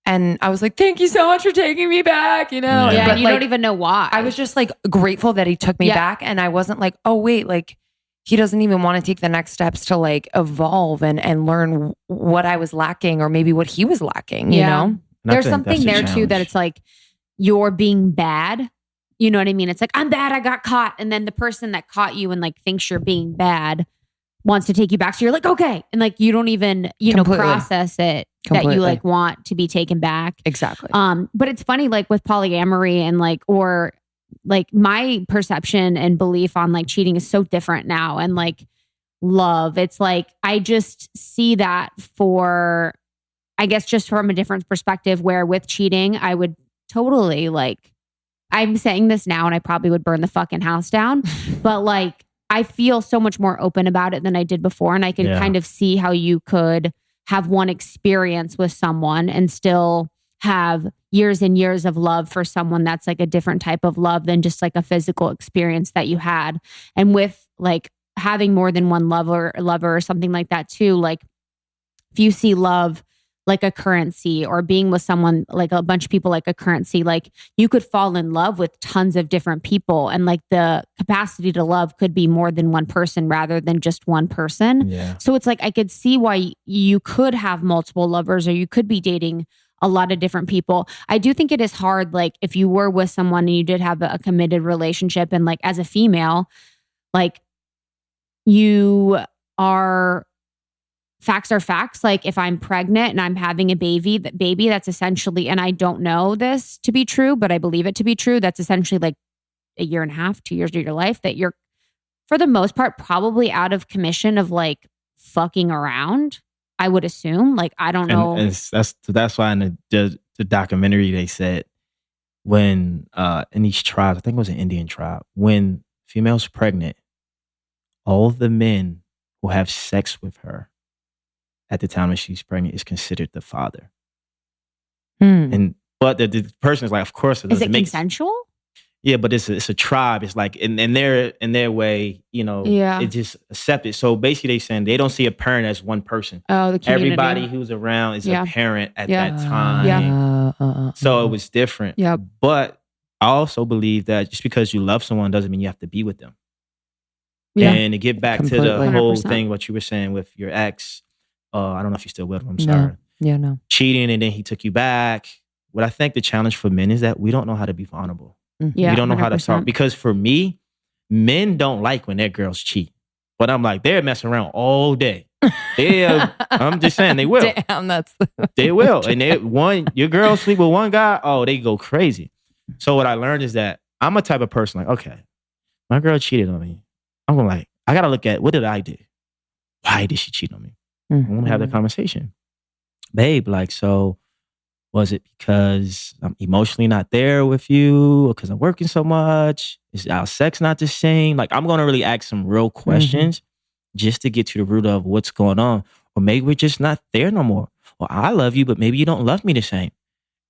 And I was like, thank you so much for taking me back, Yeah, but you don't even know why. I was just like grateful that he took me back. And I wasn't like, oh wait, like he doesn't even want to take the next steps to like evolve and learn what I was lacking or maybe what he was lacking, you know? There's something there too that it's like, you're being bad. You know what I mean? It's like, I'm bad, I got caught. And then the person that caught you and like thinks you're being bad wants to take you back. So you're like, okay. And like, you don't even, process it that you like want to be taken back. Exactly. But it's funny, like with polyamory and like, or like my perception and belief on like cheating is so different now. And like love, it's like, I just see that for, I guess just from a different perspective, where with cheating, I would totally like, I'm saying this now and I probably would burn the fucking house down, but like, I feel so much more open about it than I did before. And I can kind of see how you could have one experience with someone and still have years and years of love for someone that's like a different type of love than just like a physical experience that you had. And with like having more than one lover or something like that too. Like if you see love like a currency, or being with someone like a bunch of people like a currency, like you could fall in love with tons of different people, and like the capacity to love could be more than one person rather than just one person. Yeah. So it's like I could see why you could have multiple lovers, or you could be dating a lot of different people. I do think it is hard, like if you were with someone and you did have a committed relationship, and like as a female, like you are, facts are facts. Like if I'm pregnant and I'm having a baby, that's essentially, and I don't know this to be true, but I believe it to be true, that's essentially like a year and a half, 2 years of your life that you're, for the most part, probably out of commission of like fucking around. I would assume. Like, I don't know. And that's why in the documentary they said when in these tribes, I think it was an Indian tribe, when female's pregnant, all the men who have sex with her at the time that she's pregnant is considered the father. But the person is like, of course, is it consensual? Yeah, but it's a tribe. It's like in their way, you know, it just accepted. So basically, they saying they don't see a parent as one person. Oh, the community. Everybody who's around is a parent at that time. So it was different. Yeah. But I also believe that just because you love someone doesn't mean you have to be with them. Yeah. And to get back to the whole 100%. thing, what you were saying with your ex, I don't know if you're still with him. I'm sorry. No. Cheating and then he took you back. What I think the challenge for men is that we don't know how to be vulnerable. Yeah, we don't know 100%. how to talk. Because for me, men don't like when their girls cheat. But I'm like, they're messing around all day. I'm just saying they will. Damn, they will. And your girl sleep with one guy, oh, they go crazy. So what I learned is that I'm a type of person like, okay, my girl cheated on me. I'm going like, I got to look at what did I do? Why did she cheat on me? I'm going to have that conversation. Babe, like, so was it because I'm emotionally not there with you, or because I'm working so much? Is our sex not the same? Like, I'm going to really ask some real questions just to get to the root of what's going on. Or maybe we're just not there no more. Or I love you, but maybe you don't love me the same.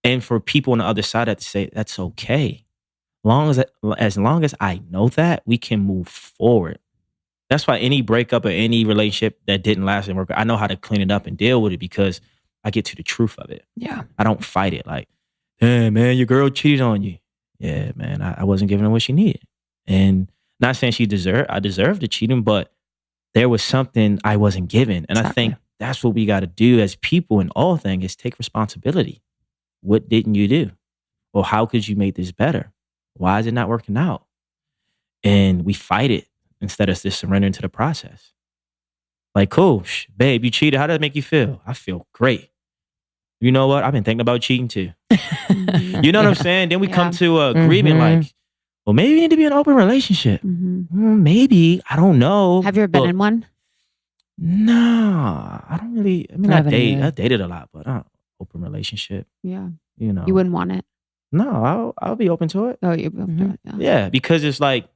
And for people on the other side to say, that's okay. As long as I know that, we can move forward. That's why any breakup or any relationship that didn't last and work, I know how to clean it up and deal with it because I get to the truth of it. Yeah. I don't fight it like, hey, man, your girl cheated on you. Yeah, man, I wasn't giving her what she needed. And not saying I deserved the cheating, but there was something I wasn't given. And I think that's what we got to do as people in all things is take responsibility. What didn't you do? Or how could you make this better? Why is it not working out? And we fight it instead of just surrendering to the process. Like, cool, babe, you cheated. How does that make you feel? I feel great. You know what? I've been thinking about cheating too. You know what I'm saying? Then we come to an agreement like, well, maybe we need to be in an open relationship. Maybe. I don't know. Have you ever been in one? No, I don't really. I mean, I dated a lot, but open relationship. Yeah. You know. You wouldn't want it? No, I'll be open to it. Oh, you'd be open to it. Yeah, because it's like,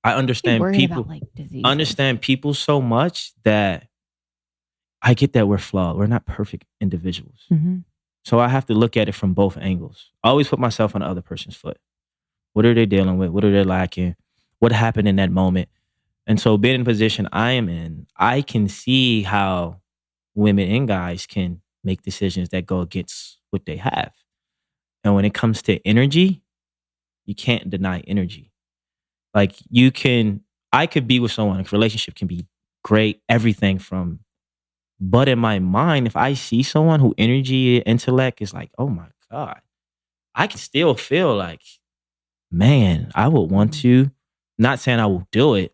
I understand people. About, like, understand people so much that I get that we're flawed. We're not perfect individuals. So I have to look at it from both angles. I always put myself on the other person's foot. What are they dealing with? What are they lacking? What happened in that moment? And so being in the position I am in, I can see how women and guys can make decisions that go against what they have. And when it comes to energy, you can't deny energy. Like I could be with someone, a relationship can be great, everything from, but in my mind, if I see someone who energy, intellect is like, oh my God, I can still feel like, man, I would want to, not saying I will do it,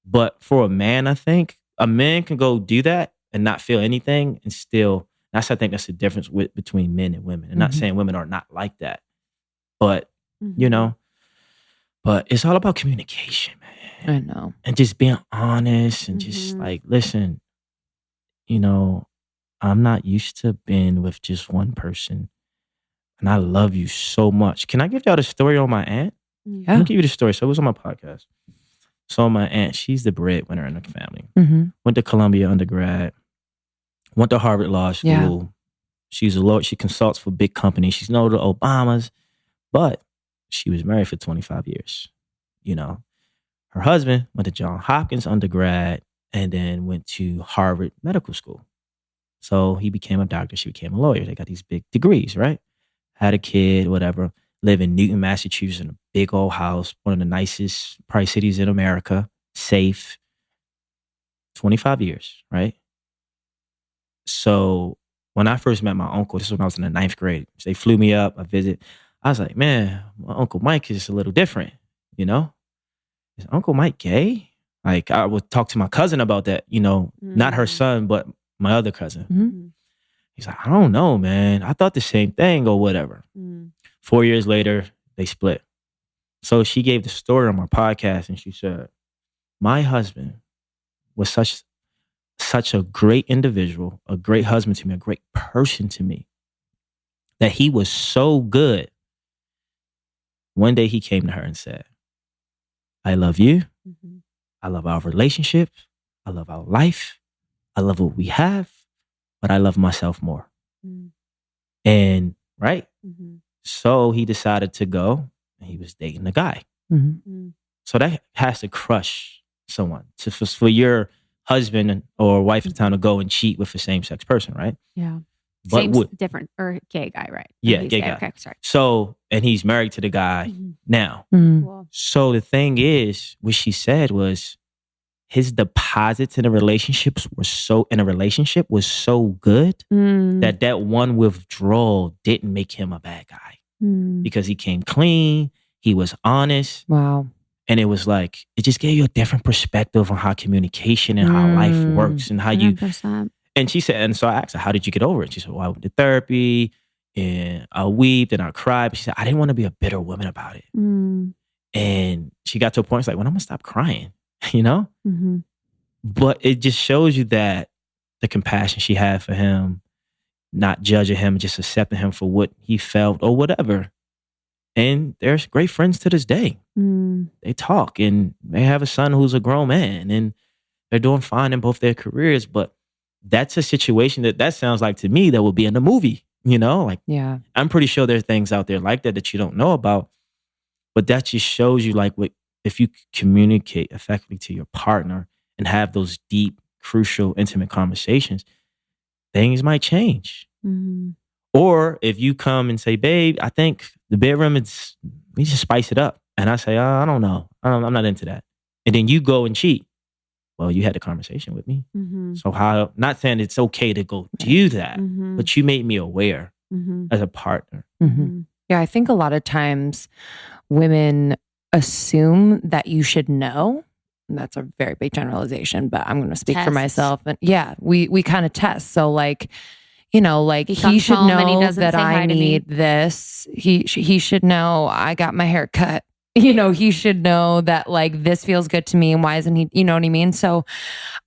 but for a man, I think a man can go do that and not feel anything and still, I think that's the difference between men and women. And not saying women are not like that, but you know, but it's all about communication, man. I know. And just being honest and just like, listen, you know, I'm not used to being with just one person. And I love you so much. Can I give y'all the story on my aunt? Yeah. Let me give you the story. So it was on my podcast. So my aunt, she's the breadwinner in the family. Went to Columbia undergrad. Went to Harvard Law School. Yeah. She's a lawyer. She consults for big companies. She's known the Obamas. But she was married for 25 years, you know. Her husband went to Johns Hopkins undergrad and then went to Harvard Medical School. So he became a doctor. She became a lawyer. They got these big degrees, right? Had a kid, whatever. Live in Newton, Massachusetts in a big old house. One of the nicest probably cities in America. Safe. 25 years, right? So when I first met my uncle, this is when I was in the 9th grade. So they flew me up, I visit. I was like, man, my Uncle Mike is just a little different, you know? Is Uncle Mike gay? Like I would talk to my cousin about that, you know, not her son, but my other cousin. Mm-hmm. He's like, I don't know, man. I thought the same thing or whatever. 4 years later, they split. So she gave the story on my podcast and she said, my husband was such a great individual, a great husband to me, a great person to me, that he was so good. One day he came to her and said, I love you. I love our relationship. I love our life. I love what we have, but I love myself more. And right. So he decided to go and he was dating a guy. So that has to crush someone for your husband or wife at the time to go and cheat with a same-sex person, right? Yeah. But different or gay guy, right? Yeah, gay guy. Okay, sorry. So, and he's married to the guy now. Cool. So the thing is, what she said was his deposits in a relationship was so good that one withdrawal didn't make him a bad guy because he came clean. He was honest. Wow. And it was like, it just gave you a different perspective on how communication and how life works and how 100%. And she said, and so I asked her, how did you get over it? She said, well, I went to therapy and I wept and I cried. But she said, I didn't want to be a bitter woman about it. And she got to a point, it's like, when I'm going to stop crying, you know? But it just shows you that the compassion she had for him, not judging him, just accepting him for what he felt or whatever. And they're great friends to this day. They talk and they have a son who's a grown man and they're doing fine in both their careers. But that's a situation that sounds like to me that would be in a movie, you know? Like, yeah, I'm pretty sure there are things out there like that you don't know about. But that just shows you like if you communicate effectively to your partner and have those deep, crucial, intimate conversations, things might change. Or if you come and say, babe, I think the bedroom we just spice it up. And I say, I don't know. I'm not into that. And then you go and cheat. Well, you had a conversation with me. So how, not saying it's okay to go do that, but you made me aware as a partner. Yeah, I think a lot of times women assume that you should know. And that's a very big generalization, but I'm going to speak for myself. And yeah, we kind of test. So like, you know, like he should know that I need this. He should know I got my hair cut. You know, he should know that like this feels good to me and why isn't he, you know what I mean? So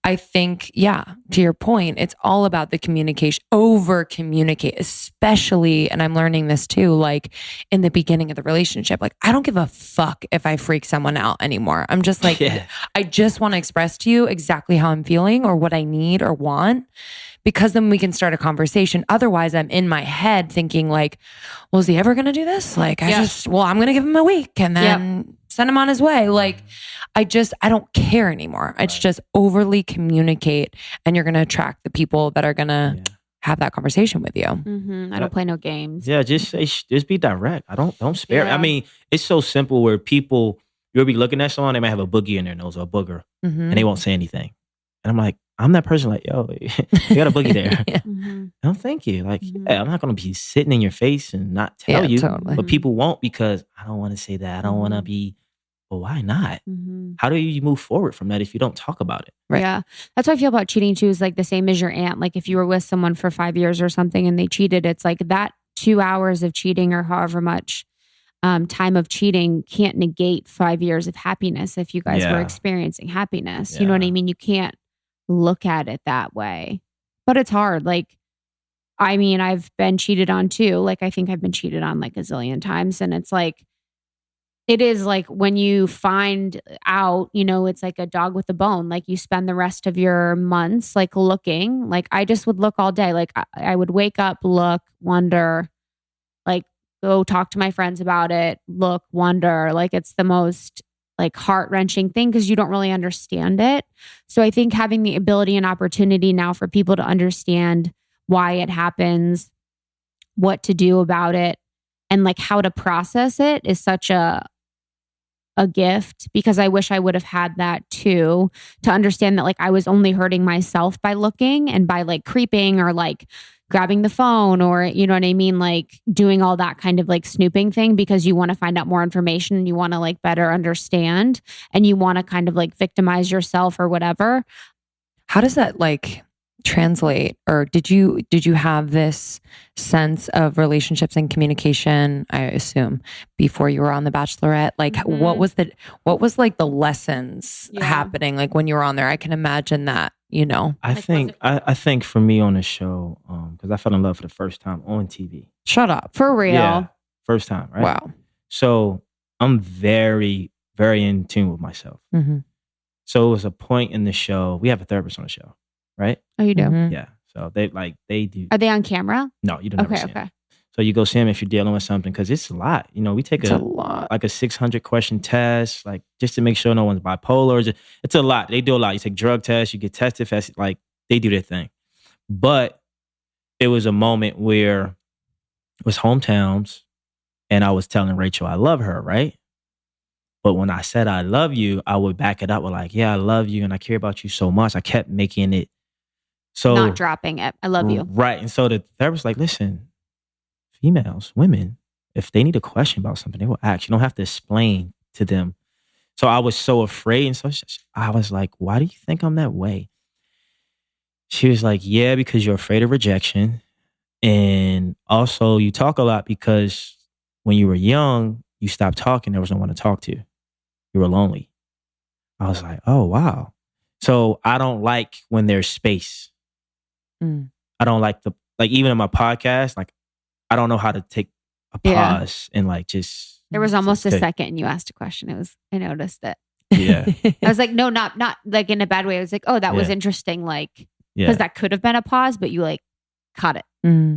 I think, yeah, to your point, it's all about the communication, over communicate, especially, and I'm learning this too, like in the beginning of the relationship, like I don't give a fuck if I freak someone out anymore. I'm just like, I just want to express to you exactly how I'm feeling or what I need or want, because then we can start a conversation. Otherwise I'm in my head thinking like, well, is he ever going to do this? Like I'm going to give him a week and then send him on his way. Like I don't care anymore. It's just overly communicate and you're going to attract the people that are going to have that conversation with you. I don't play no games. Yeah. Just be direct. Don't spare. I mean, it's so simple where people, you'll be looking at someone, they might have a boogie in their nose or a booger and they won't say anything. And I'm like, I'm that person like, yo, you got a boogie there. No, thank you. Like, I'm not going to be sitting in your face and not tell you. Totally. But people won't because I don't want to say that. I don't want to be, well, why not? How do you move forward from that if you don't talk about it? Right. Yeah. That's what I feel about cheating too, is like the same as your aunt. Like if you were with someone for 5 years or something and they cheated, it's like that 2 hours of cheating or however much time of cheating can't negate 5 years of happiness if you guys were experiencing happiness. You know what I mean? You can't look at it that way. But it's hard. Like, I mean, I've been cheated on too. Like, I think I've been cheated on like a zillion times. And it's like, it is like when you find out, you know, it's like a dog with a bone. Like you spend the rest of your months like looking. Like I just would look all day. Like I would wake up, look, wonder, like go talk to my friends about it, look, wonder. Like it's the most like heart-wrenching thing because you don't really understand it. So I think having the ability and opportunity now for people to understand why it happens, what to do about it, and like how to process it is such a gift, because I wish I would have had that too, to understand that like I was only hurting myself by looking and by like creeping or like grabbing the phone, or you know what I mean, like doing all that kind of like snooping thing because you want to find out more information and you want to like better understand and you want to kind of like victimize yourself or whatever. How does that like translate, or did you have this sense of relationships and communication, I assume, before you were on The Bachelorette? Like what was like the lessons happening like when you were on there? I can imagine that, you know. I think for me on the show, because I fell in love for the first time on TV. Shut up. For real. Yeah, first time, right? Wow. So I'm very, very in tune with myself. Mm-hmm. So it was a point in the show, we have a therapist on the show, right? Oh, you do? Mm-hmm. Yeah. So they do. Are they on camera? No, you don't ever see Okay. them. So you go see them if you're dealing with something, because it's a lot. You know, we take a lot. like a 600 question test, like just to make sure no one's bipolar. It's a lot. They do a lot. You take drug tests, you get tested fast, like they do their thing. But it was a moment where it was hometowns and I was telling Rachel I love her, right? But when I said I love you, I would back it up with like, yeah, I love you and I care about you so much. I kept making it. So Not dropping it. I love you. Right. And so the therapist was like, listen, females, women, if they need a question about something, they will ask. You don't have to explain to them. So I was so afraid. And so I was like, why do you think I'm that way? She was like, yeah, because you're afraid of rejection. And also you talk a lot because when you were young, you stopped talking. There was no one to talk to. You were lonely. I was like, oh, wow. So I don't like when there's space. I don't like even in my podcast, like I don't know how to take a pause and like just. There was almost a second and you asked a question. I noticed it. Yeah. I was like, no, not like in a bad way. I was like, oh, that was interesting. Like, because that could have been a pause, but you like caught it.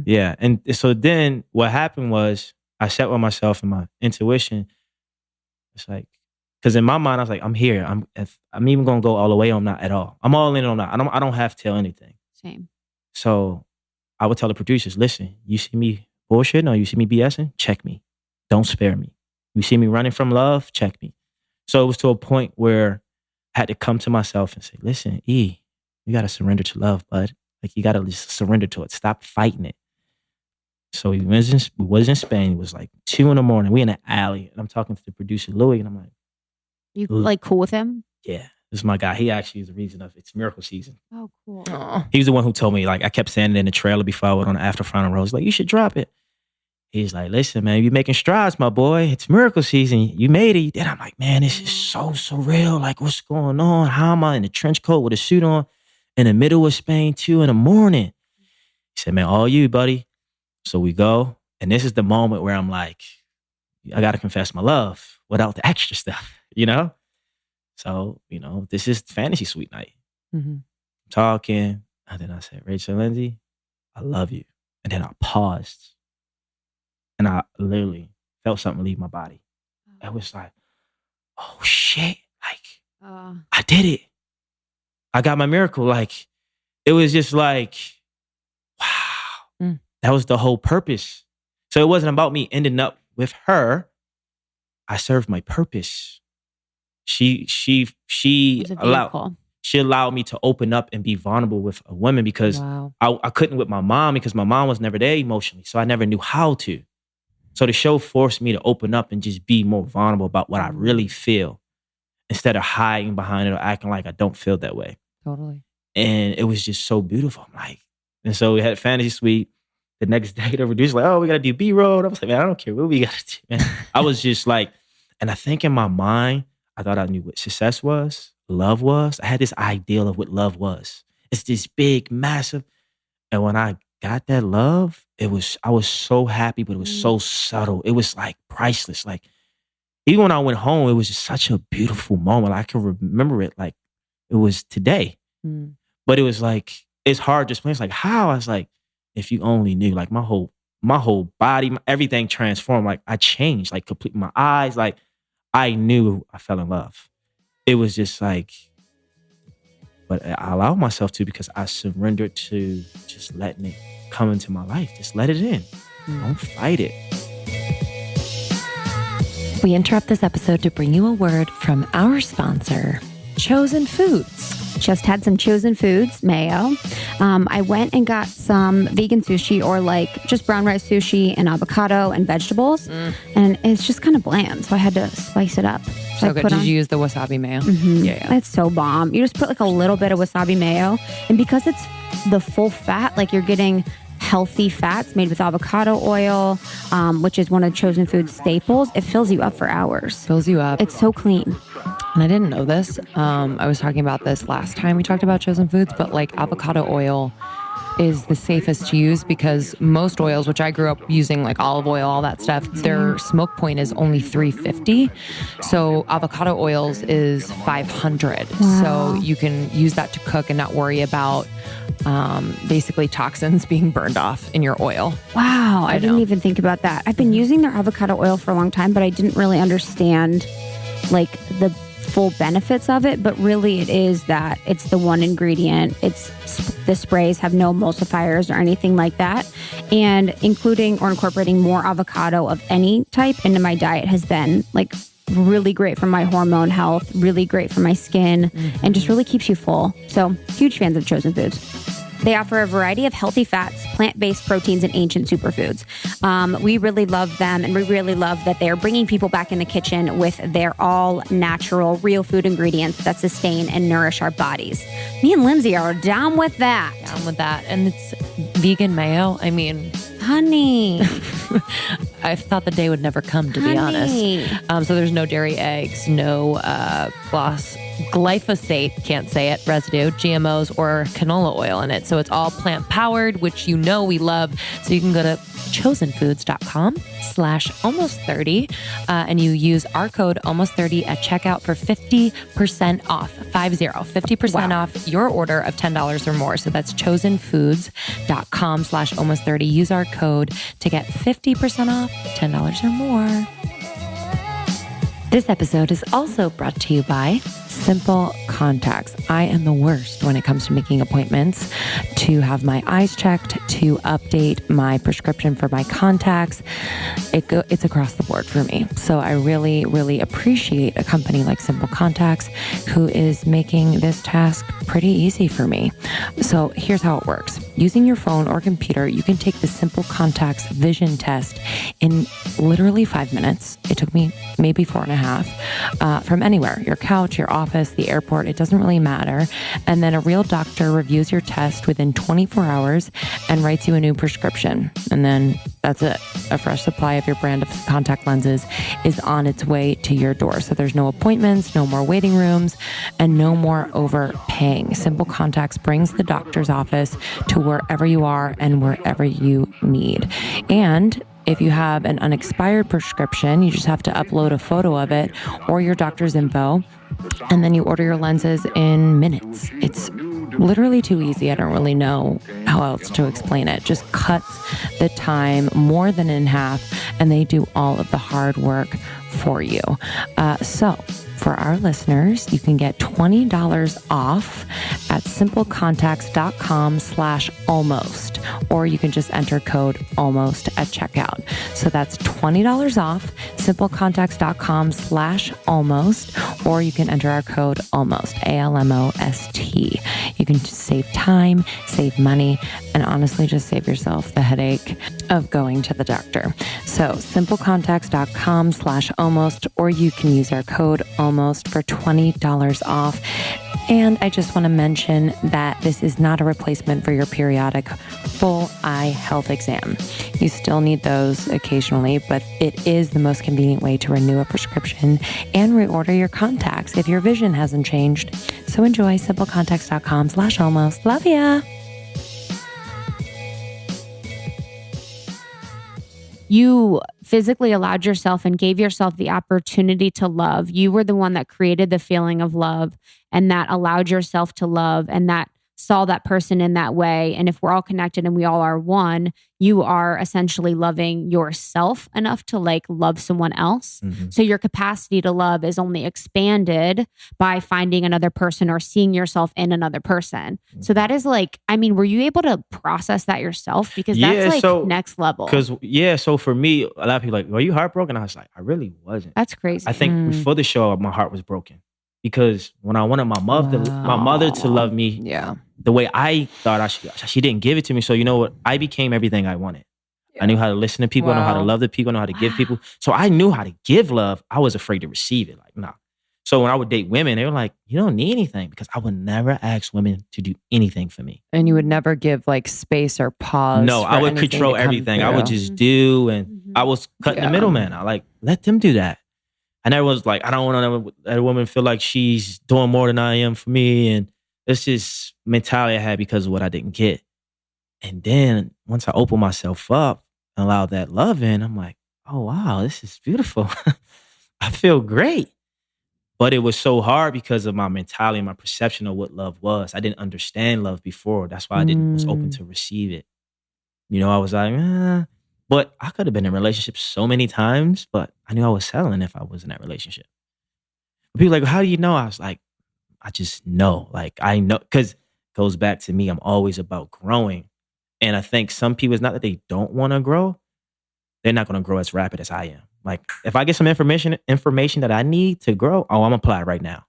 Yeah. And so then what happened was I sat with myself and my intuition. It's like, because in my mind, I was like, I'm here. I'm even going to go all the way. I'm not at all. I'm all in on that. I don't have to tell anything. Same. So I would tell the producers, listen, you see me bullshitting or you see me BSing? Check me. Don't spare me. You see me running from love? Check me. So it was to a point where I had to come to myself and say, listen, you got to surrender to love, bud. Like you got to just surrender to it. Stop fighting it. So we was in Spain. It was like 2 a.m. We in an alley. And I'm talking to the producer, Louis, and I'm like, you like cool with him? Yeah. This is my guy. He actually is the reason of it's miracle season. Oh, cool. He was the one who told me, like, I kept saying it in the trailer before I went on the after final rose. Like, you should drop it. He's like, listen, man, you're making strides, my boy. It's miracle season. You made it. And I'm like, man, this is so surreal. Like, what's going on? How am I in a trench coat with a suit on in the middle of Spain, 2 a.m? He said, man, all you, buddy. So we go. And this is the moment where I'm like, I got to confess my love without the extra stuff, you know? So, you know, this is fantasy suite night. Mm-hmm. Talking. And then I said, Rachel Lindsay, I love you. And then I paused. And I literally felt something leave my body. It was like, oh shit. Like, I did it. I got my miracle. Like, it was just like, wow. That was the whole purpose. So it wasn't about me ending up with her. I served my purpose. She allowed me to open up and be vulnerable with a woman because I couldn't with my mom because my mom was never there emotionally. So I never knew how to. So the show forced me to open up and just be more vulnerable about what I really feel instead of hiding behind it or acting like I don't feel that way. Totally. And it was just so beautiful. I'm like, and so we had Fantasy Suite. The next day, the producer like, oh, we got to do B-roll. I was like, man, I don't care what we got to do, man. I was just like, and I think in my mind, I thought I knew what success was, love was. I had this ideal of what love was. It's this big, massive. And when I got that love, I was so happy, but it was so subtle. It was like priceless. Like even when I went home, it was just such a beautiful moment. I can remember it like it was today. But it was like, it's hard to explain. It's like, how? I was like, if you only knew, like my whole body, everything transformed. Like I changed, like completely my eyes. Like I knew I fell in love. It was just like, but I allowed myself to because I surrendered to just letting it come into my life. Just let it in. Don't fight it. We interrupt this episode to bring you a word from our sponsor, Chosen Foods. Just had some Chosen Foods mayo. I went and got some vegan sushi, or like just brown rice sushi and avocado and vegetables. And it's just kind of bland. So I had to spice it up. So good. Did you use the wasabi mayo? Yeah. It's so bomb. You just put like a little bit of wasabi mayo. And because it's the full fat, like you're getting healthy fats made with avocado oil, which is one of Chosen Foods staples, it fills you up for hours. Fills you up. It's so clean. And I didn't know this. I was talking about this last time we talked about Chosen Foods, but like avocado oil is the safest to use because most oils, which I grew up using, like olive oil, all that stuff, their smoke point is only 350. So avocado oils is 500. Wow. So you can use that to cook and not worry about basically toxins being burned off in your oil. Wow. I didn't even think about that. I've been using their avocado oil for a long time, but I didn't really understand like the full benefits of it. But really it is that it's the one ingredient. It's the sprays have no emulsifiers or anything like that. And including or incorporating more avocado of any type into my diet has been like really great for my hormone health, really great for my skin, and just really keeps you full. So huge fans of Chosen Foods. They offer a variety of healthy fats, plant-based proteins, and ancient superfoods. We really love them, and we really love that they're bringing people back in the kitchen with their all-natural, real food ingredients that sustain and nourish our bodies. Me and Lindsay are down with that. Down with that. And it's vegan mayo. I mean, honey. I thought the day would never come, to be honest. So there's no dairy, eggs, no glyphosate, can't say it, residue, GMOs, or canola oil in it. So it's all plant powered, which you know we love. So you can go to chosenfoods.com/almost30 and you use our code almost30 at checkout for 50% off, 50% off your order of $10 or more. So that's chosenfoods.com/almost30. Use our code to get 50% off, $10 or more. This episode is also brought to you by Simple Contacts. I am the worst when it comes to making appointments, to have my eyes checked, to update my prescription for my contacts. It's across the board for me. So I really, really appreciate a company like Simple Contacts who is making this task pretty easy for me. So here's how it works. Using your phone or computer, you can take the Simple Contacts vision test in literally 5 minutes. It took me maybe 4.5 from anywhere, your couch, your office, the airport, it doesn't really matter. And then a real doctor reviews your test within 24 hours and writes you a new prescription. And then that's it. A fresh supply of your brand of contact lenses is on its way to your door. So there's no appointments, no more waiting rooms, and no more overpaying. Simple Contacts brings the doctor's office to wherever you are and wherever you need. And if you have an unexpired prescription, you just have to upload a photo of it or your doctor's info, and then you order your lenses in minutes. It's literally too easy. I don't really know how else to explain it. Just cuts the time more than in half, and they do all of the hard work for you. So for our listeners, you can get $20 off at simplecontacts.com/almost, or you can just enter code almost at checkout. So that's $20 off, simplecontacts.com/almost, or you can enter our code almost, ALMOST. You can just save time, save money, and honestly just save yourself the headache of going to the doctor. So simplecontacts.com/almost, or you can use our code almost for $20 off. And I just want to mention that this is not a replacement for your periodic full eye health exam. You still need those occasionally, but it is the most convenient way to renew a prescription and reorder your contacts if your vision hasn't changed. So enjoy simplecontacts.com/almost. Love ya. You physically allowed yourself and gave yourself the opportunity to love. You were the one that created the feeling of love, and that allowed yourself to love, and that saw that person in that way. And if we're all connected and we all are one, you are essentially loving yourself enough to like love someone else. Mm-hmm. So your capacity to love is only expanded by finding another person or seeing yourself in another person. Mm-hmm. So that is like, I mean, were you able to process that yourself? Because that's like next level. So for me, a lot of people are like, were you heartbroken? I was like, I really wasn't. That's crazy. I think before the show, my heart was broken. Because when I wanted my mother to love me the way I thought she didn't give it to me. So you know what? I became everything I wanted. Yeah. I knew how to listen to people. I know how to love the people. I know how to give people. So I knew how to give love. I was afraid to receive it. Like, nah. So when I would date women, they were like, you don't need anything, because I would never ask women to do anything for me. And you would never give like space or pause. No, I would control everything. I would just do, and I was cutting the middleman. I like, let them do that. And everyone's like, I don't want a woman feel like she's doing more than I am for me. And it's just mentality I had because of what I didn't get. And then once I opened myself up and allowed that love in, I'm like, oh, wow, this is beautiful. I feel great. But it was so hard because of my mentality and my perception of what love was. I didn't understand love before. That's why I was open to receive it. You know, I was like, But I could have been in relationships so many times, but I knew I was settling if I was in that relationship. People are like, how do you know? I was like, I just know. Like, I know, because it goes back to me. I'm always about growing. And I think some people, it's not that they don't want to grow. They're not going to grow as rapid as I am. Like, if I get some information that I need to grow, I'm going to apply it right now.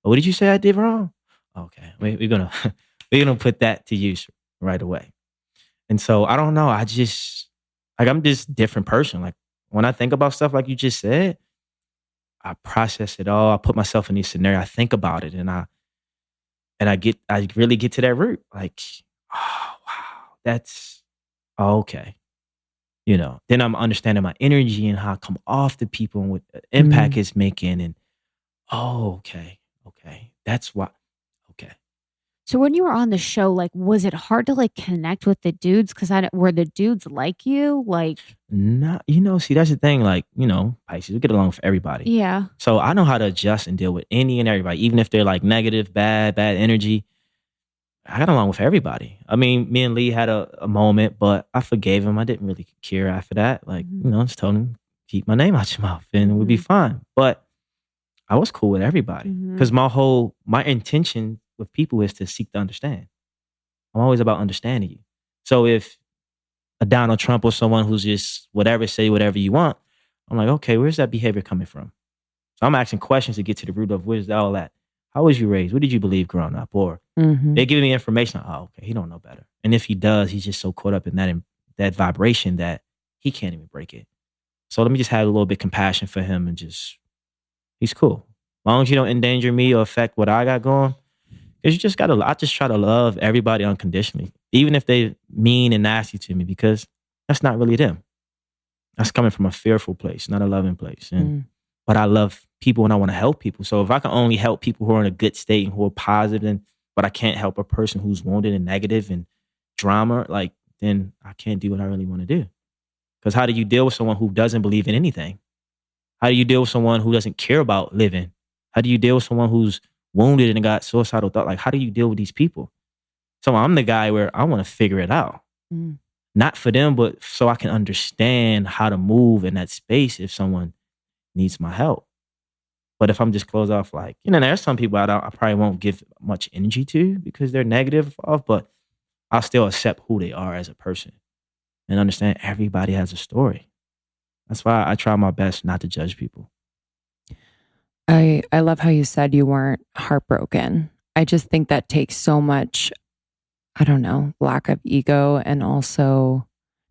But what did you say I did wrong? Okay, we're going to put that to use right away. And so, I don't know. I'm just a different person. Like, when I think about stuff like you just said, I process it all. I put myself in these scenarios. I think about it, and I really get to that root. Like, oh wow, that's okay. You know, then I'm understanding my energy and how I come off to people and what impact it's making. And okay, that's why. Okay. So when you were on the show, like, was it hard to like connect with the dudes? Because were the dudes like you? Like, not, see, that's the thing. Like, Pisces, we get along with everybody. Yeah. So I know how to adjust and deal with any and everybody, even if they're like negative, bad energy. I got along with everybody. I mean, me and Lee had a moment, but I forgave him. I didn't really care after that. Like, just told him, keep my name out your mouth and we'll be fine. But I was cool with everybody because my intention with people is to seek to understand. I'm always about understanding you. So if a Donald Trump or someone who's just whatever, say whatever you want, I'm like, okay, where's that behavior coming from? So I'm asking questions to get to the root of where's all that. How was you raised? What did you believe growing up? Or they're giving me information. Oh, okay, he don't know better. And if he does, he's just so caught up in that vibration that he can't even break it. So let me just have a little bit of compassion for him and he's cool. As long as you don't endanger me or affect what I got going. Because I just try to love everybody unconditionally, even if they mean and nasty to me, because that's not really them. That's coming from a fearful place, not a loving place. But I love people and I want to help people. So if I can only help people who are in a good state and who are positive, but I can't help a person who's wounded and negative and drama, like, then I can't do what I really want to do. Because how do you deal with someone who doesn't believe in anything? How do you deal with someone who doesn't care about living? How do you deal with someone who's wounded and got suicidal thought? Like, how do you deal with these people? So I'm the guy where I want to figure it out. Not for them, but so I can understand how to move in that space if someone needs my help. But if I'm just closed off, like, there's some people I probably won't give much energy to because they're negative off, but I'll still accept who they are as a person and understand everybody has a story. That's why I try my best not to judge people. I love how you said you weren't heartbroken. I just think that takes so much, I don't know, lack of ego and also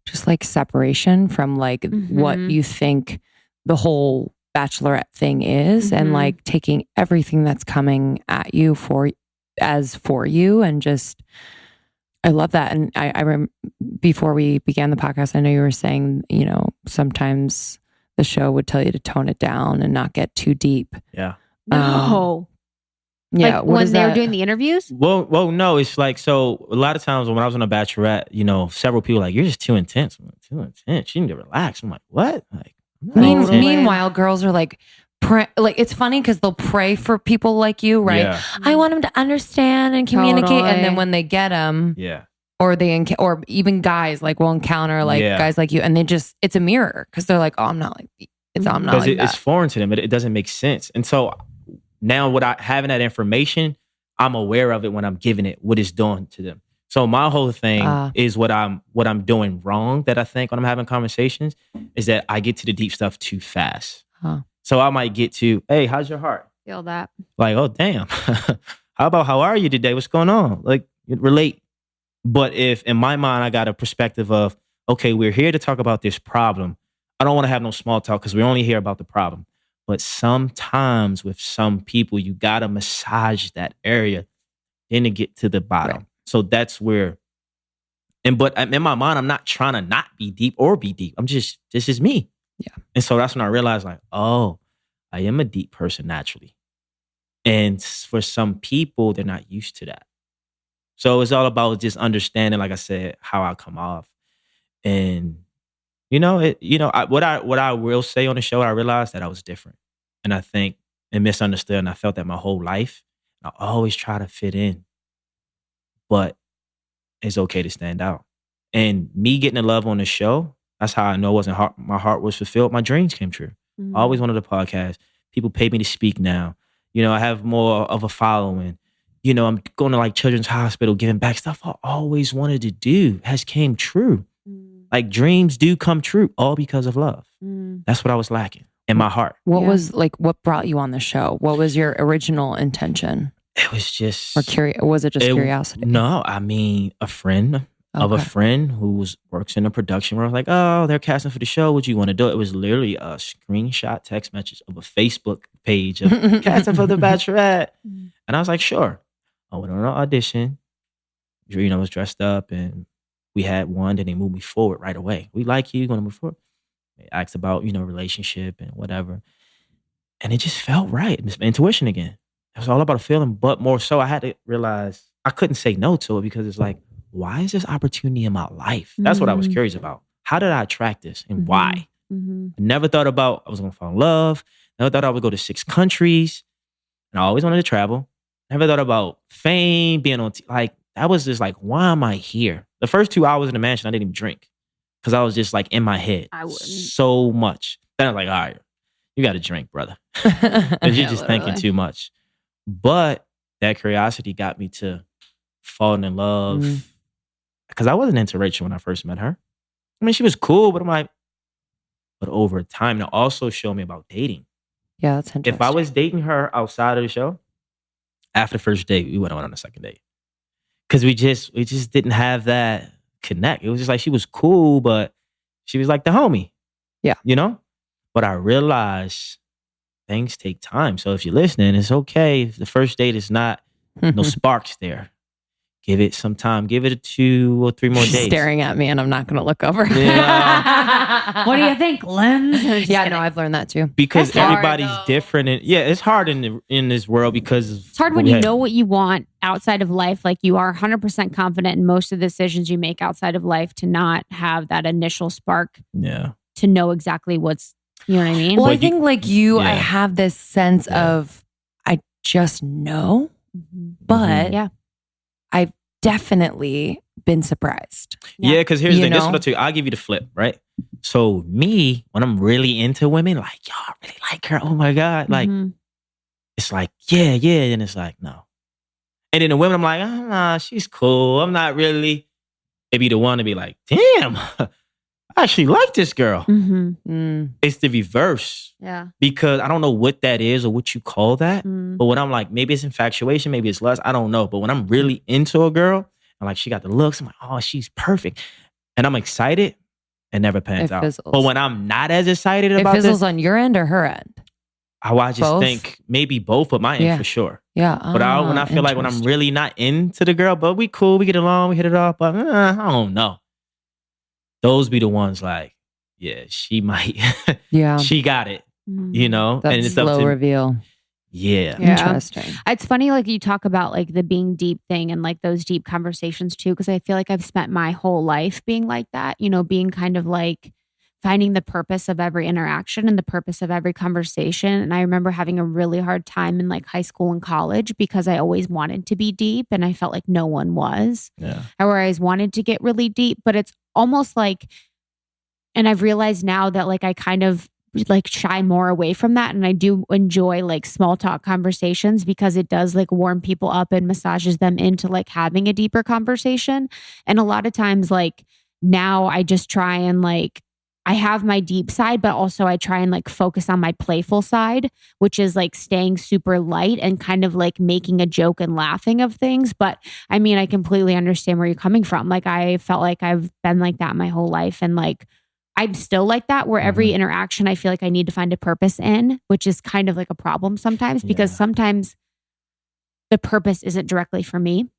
just like separation from like what you think the whole Bachelorette thing is and like taking everything that's coming at you for you and just, I love that. And I before we began the podcast, I know you were saying, sometimes the show would tell you to tone it down and not get too deep. Yeah. No. Yeah. Like when they were doing the interviews? Well, no, it's like, so a lot of times when I was on a Bachelorette, several people were like, you're just too intense. I'm like, too intense. You need to relax. I'm like, what? Like, meanwhile, girls are like pray, like it's funny because they'll pray for people like you, right? Yeah. I want them to understand and communicate, Totally. and then when they get them, Yeah. or or even guys like will encounter like guys like you, and they just it's a mirror because they're like, oh, I'm not like I'm not Because like that. it's foreign to them. It doesn't make sense. And so now having that information, I'm aware of it when I'm giving it, what it's doing to them. So my whole thing is what I'm doing wrong that I think when I'm having conversations is that I get to the deep stuff too fast. So I might get to, hey, how's your heart? Feel that. Like, oh, damn. How are you today? What's going on? Like, relate. But if in my mind, I got a perspective of, okay, we're here to talk about this problem. I don't want to have no small talk because we only hear about the problem. But sometimes with some people, you got to massage that area then to get to the bottom. Right. So that's where, but in my mind, I'm not trying to not be deep or be deep. this is me. Yeah. And so that's when I realized like, oh, I am a deep person naturally. And for some people, they're not used to that. So it's all about just understanding, like I said, how I come off. And, what I will say on the show, I realized that I was different. And I think and misunderstood. And I felt that my whole life. I always try to fit in. But it's okay to stand out. And me getting the love on the show, that's how I know it wasn't hard. My heart was fulfilled. My dreams came true. I always wanted a podcast. People pay me to speak now. I have more of a following. I'm going to like Children's Hospital, giving back. Stuff I always wanted to do has came true. Like dreams do come true all because of love. That's what I was lacking in my heart. What brought you on the show? What was your original intention? It was just... Was it just curiosity? No, I mean, a friend of a friend who works in a production where I was like, oh, they're casting for the show. Would you want to do it? It was literally a screenshot text message of a Facebook page of casting for the Bachelorette. And I was like, sure. I went on an audition. I was dressed up and we had one, and they moved me forward right away. We like you, going to move forward. They asked about, relationship and whatever. And it just felt right. It's intuition again. It was all about a feeling, but more so I had to realize I couldn't say no to it because it's like, why is this opportunity in my life? That's what I was curious about. How did I attract this and why? I never thought about I was going to fall in love. Never thought I would go to 6 countries. And I always wanted to travel. Never thought about fame, being on that was just like, why am I here? The first 2 hours in the mansion, I didn't even drink because I was just like in my head so much. Then I was like, all right, you got to drink, brother. Because you're just thinking too much. But that curiosity got me to falling in love because I wasn't into Rachel when I first met her. I mean, she was cool, but I'm like, but over time, it also showed me about dating. Yeah, that's interesting. If I was dating her outside of the show, after the first date, we went on the second date. Because we just didn't have that connect. It was just like she was cool, but she was like the homie. Yeah. But I realized things take time. So if you're listening, it's okay if the first date is not no sparks there. Give it some time. Give it 2 or 3 more days. She's staring at me and I'm not going to look over. Yeah. What do you think, Lynn? Yeah, no, I've learned that too. Because That's hard, everybody's different. And it's hard in this world because... It's hard when you know what you want outside of life. Like you are 100% confident in most of the decisions you make outside of life to not have that initial spark. Yeah. To know exactly what's... You know what I mean? Well, I think like you, I have this sense of I just know, but I've definitely been surprised. Yeah, because here's the thing. This is what I'll tell you. I'll give you the flip, right? So me, when I'm really into women, like, yo, I really like her. Oh my God. Like, it's like, yeah. And it's like, no. And then the women, I'm like, nah, she's cool. I'm not really. Maybe the one to be like, damn, I actually like this girl. It's the reverse. Yeah. Because I don't know what that is or what you call that. But when I'm like, maybe it's infatuation, maybe it's lust. I don't know. But when I'm really into a girl, and like she got the looks, I'm like, oh, she's perfect. And I'm excited, it never pans out. Fizzles. But when I'm not as excited about this. It fizzles on your end or her end? I just think maybe both of my end for sure. Yeah. But when I feel like when I'm really not into the girl, but we cool, we get along, we hit it off, but I don't know. Those be the ones like, yeah, she might. Yeah. She got it, That's and it's slow up to reveal. Yeah. Interesting. It's funny, like you talk about like the being deep thing and like those deep conversations too, because I feel like I've spent my whole life being like that, being kind of like finding the purpose of every interaction and the purpose of every conversation. And I remember having a really hard time in like high school and college because I always wanted to be deep and I felt like no one was. Yeah. I always wanted to get really deep, but it's almost like, and I've realized now that like I kind of like shy more away from that. And I do enjoy like small talk conversations because it does like warm people up and massages them into like having a deeper conversation. And a lot of times like now I just try and like, I have my deep side, but also I try and like focus on my playful side, which is like staying super light and kind of like making a joke and laughing of things. But I mean, I completely understand where you're coming from. Like I felt like I've been like that my whole life. And like, I'm still like that where every interaction I feel like I need to find a purpose in, which is kind of like a problem sometimes because sometimes the purpose isn't directly for me.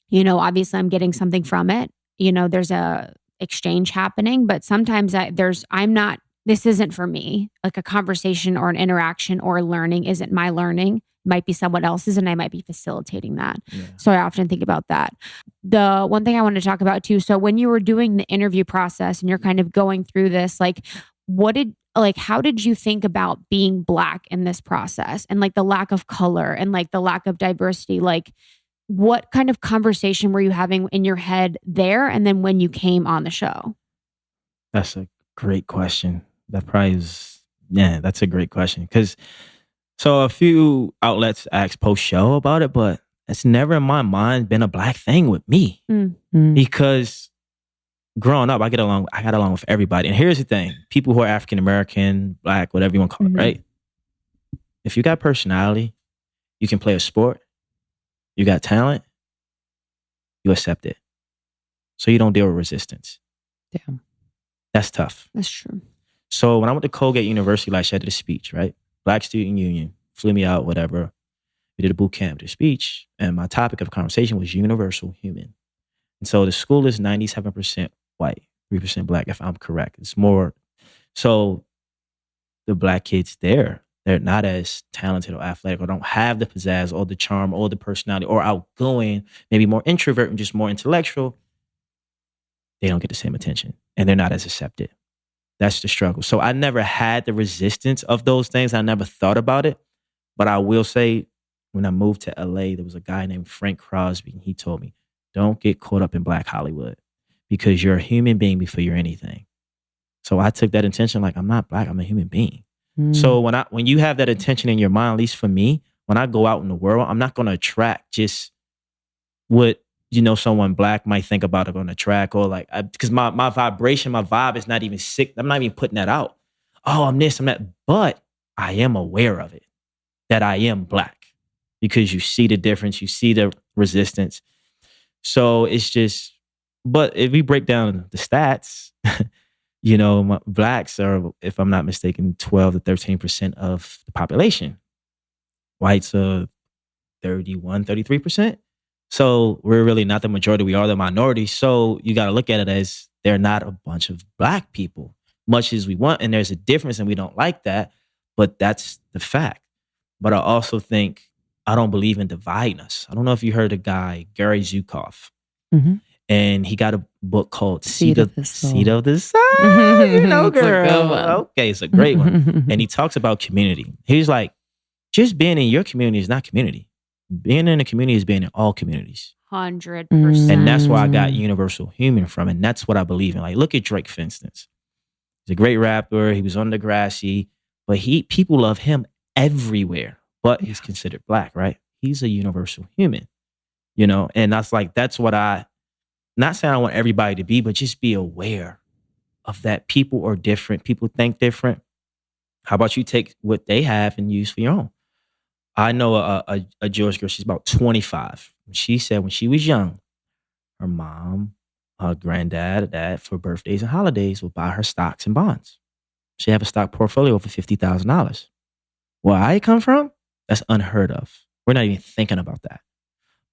You know, obviously I'm getting something from it. You know, there's a exchange happening, but sometimes this isn't for me. Like a conversation or an interaction or learning isn't my learning. It might be someone else's and I might be facilitating that. Yeah. So I often think about that. The one thing I want to talk about too, so when you were doing the interview process and you're kind of going through this, like how did you think about being Black in this process and like the lack of color and like the lack of diversity? Like what kind of conversation were you having in your head there? And then when you came on the show? That's a great question. That's a great question. So a few outlets asked post-show about it, but it's never in my mind been a Black thing with me. Because growing up, I got along with everybody. And here's the thing. People who are African-American, Black, whatever you want to call it, right? If you got personality, you can play a sport, you got talent, you accept it. So you don't deal with resistance. Damn. That's tough. That's true. So when I went to Colgate University last year, I did a speech, right? Black Student Union flew me out, whatever. We did a boot camp, did a speech, and my topic of conversation was universal human. And so the school is 97% white, 3% Black, if I'm correct. It's more. So the Black kids there, they're not as talented or athletic or don't have the pizzazz or the charm or the personality or outgoing, maybe more introvert and just more intellectual. They don't get the same attention and they're not as accepted. That's the struggle. So I never had the resistance of those things. I never thought about it. But I will say, when I moved to LA, there was a guy named Frank Crosby. And he told me, don't get caught up in Black Hollywood because you're a human being before you're anything. So I took that intention like, I'm not Black, I'm a human being. So when you have that intention in your mind, at least for me, when I go out in the world, I'm not going to attract just what someone Black might think about it on the track or like, because my vibration, my vibe is not even sick. I'm not even putting that out. Oh, I'm this, I'm that. But I am aware of it, that I am Black because you see the difference, you see the resistance. So it's just, but if we break down the stats, Blacks are, if I'm not mistaken, 12 to 13% of the population. Whites are 31, 33%. So we're really not the majority. We are the minority. So you got to look at it as they're not a bunch of Black people, much as we want. And there's a difference and we don't like that. But that's the fact. But I also think I don't believe in dividing us. I don't know if you heard a guy, Gary Zukov. And he got a book called Seed of the Soul. Girl. Okay, it's a great one. And he talks about community. He's like, just being in your community is not community. Being in a community is being in all communities. 100%. And that's where I got universal human from. And that's what I believe in. Like, look at Drake, for instance. He's a great rapper. He was on Degrassi. But people love him everywhere. But he's considered Black, right? He's a universal human. And that's what not saying I want everybody to be, but just be aware of that. People are different. People think different. How about you take what they have and use for your own? I know a Jewish girl, she's about 25. She said when she was young, her mom, her granddad, dad, for birthdays and holidays would buy her stocks and bonds. She have a stock portfolio over $50,000. Where I come from, that's unheard of. We're not even thinking about that.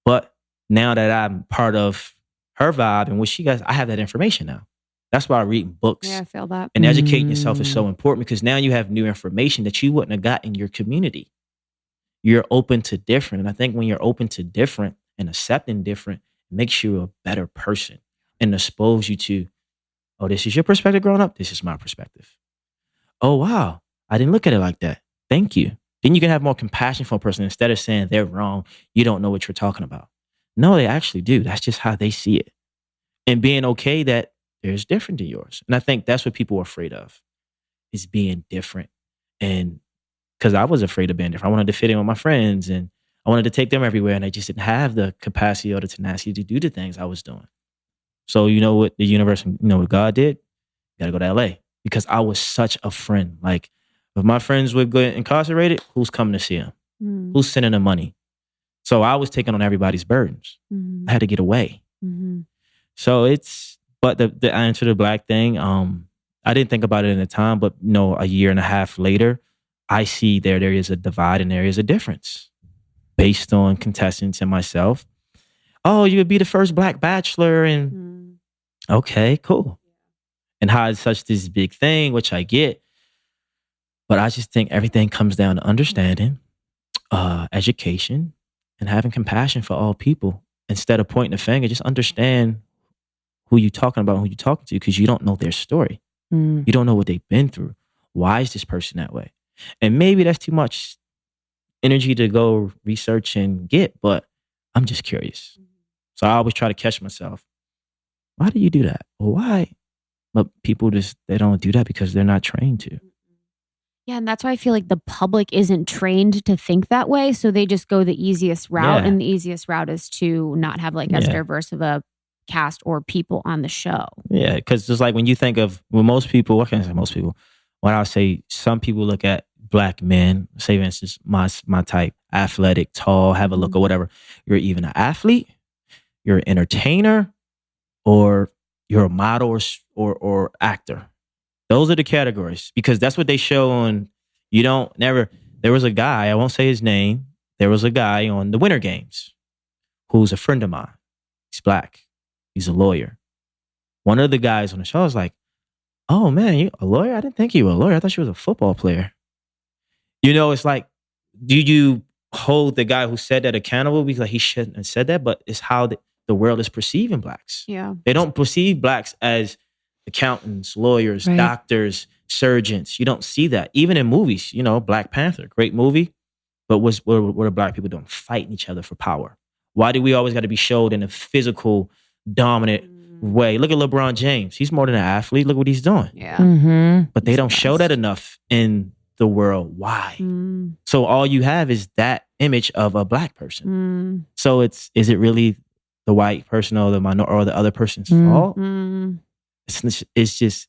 But now that I'm part of her vibe and what she got, I have that information now. That's why reading books. Yeah, I feel that. And educating yourself is so important because now you have new information that you wouldn't have got in your community. You're open to different. And I think when you're open to different and accepting different, it makes you a better person and expose you to Oh, this is your perspective growing up. This is my perspective. Oh, wow. I didn't look at it like that. Thank you. Then you can have more compassion for a person instead of saying they're wrong. You don't know what you're talking about. No, they actually do. That's just how they see it. And being okay that theirs different to yours. And I think that's what people are afraid of, is being different. And because I was afraid of being different. I wanted to fit in with my friends and I wanted to take them everywhere. And I just didn't have the capacity or the tenacity to do the things I was doing. So you know what the universe, you know what God did? You got to go to LA because I was such a friend. Like if my friends would get incarcerated, who's coming to see them? Who's sending them money? So I was taking on everybody's burdens. I had to get away. So but the answer to the Black thing, I didn't think about it in the time, but a year and a half later, I see there is a divide and there is a difference based on contestants and myself. Oh, you would be the first Black Bachelor and okay, cool. And how it's such this big thing, which I get. But I just think everything comes down to understanding, education, and having compassion for all people. Instead of pointing the finger, just understand who you're talking about and who you're talking to because you don't know their story. You don't know what they've been through. Why is this person that way? And maybe that's too much energy to go research and get, but I'm just curious. So I always try to catch myself. Why do you do that? Well, why? But people they don't do that because they're not trained to. Yeah, and that's why I feel like the public isn't trained to think that way. So they just go the easiest route. Yeah. And the easiest route is to not have as diverse of a cast or people on the show. Yeah, because it's like when you think of, most people, what can I say most people? When I say some people look at Black men, say for instance, my type, athletic, tall, have a look or whatever. You're even an athlete, you're an entertainer, or you're a model or actor. Those are the categories because that's what they show on. There was a guy, I won't say his name. There was a guy on the Winter Games who's a friend of mine. He's Black. He's a lawyer. One of the guys on the show was like, oh man, you a lawyer? I didn't think you were a lawyer. I thought you was a football player. It's like, do you hold the guy who said that accountable because he shouldn't have said that? But it's how the world is perceiving Blacks. Yeah. They don't perceive Blacks as accountants, lawyers, doctors, surgeons. You don't see that. Even in movies, Black Panther, great movie. But what are Black people doing? Fighting each other for power. Why do we always got to be showed in a physical, dominant way? Look at LeBron James. He's more than an athlete. Look what he's doing. Yeah. But they don't show that enough in the world. Why? So all you have is that image of a Black person. So is it really the white person or the minority or the other person's fault? It's just,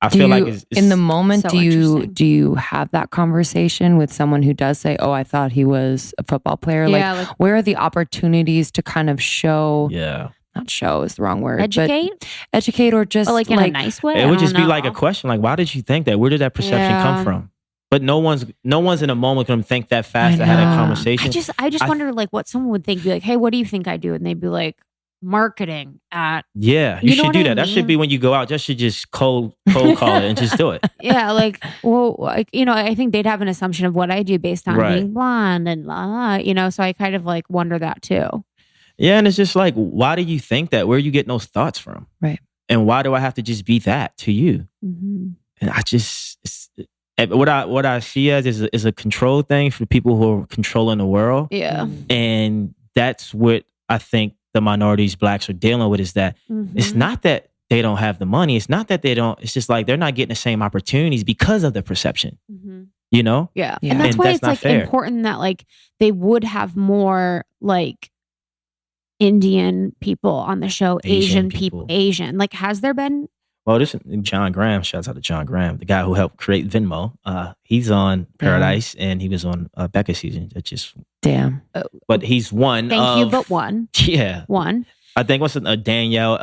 I feel like it's in the moment, so do you have that conversation with someone who does say, oh, I thought he was a football player? Yeah, where are the opportunities to kind of show? Yeah. Not show is the wrong word. Educate? But educate or just in a nice way? It would just be like a question. Like, why did you think that? Where did that perception come from? But no one's in a moment going to think that fast to have that conversation. I just wonder what someone would think. Be like, hey, what do you think I do? And they'd be like, marketing at. Yeah, you should do that. That should be when you go out. Just should just cold call it and just do it. Yeah, I think they'd have an assumption of what I do based on being blonde and so I kind of wonder that too. Yeah, and it's just like, why do you think that? Where are you getting those thoughts from? Right. And why do I have to just be that to you? And I just, what I see as is a control thing for people who are controlling the world. Yeah. And that's what I think the minorities, Blacks are dealing with, is that it's not that they don't have the money. It's not that it's just like they're not getting the same opportunities because of the perception. Yeah. And that's why it's important that they would have more Indian people on the show, Asian people. Has there been? Well, this John Graham, shouts out to John Graham, the guy who helped create Venmo. He's on Paradise and he was on Becca's season. That's just damn. But he's one. Thank you, but one. Yeah, one. I think what's Danielle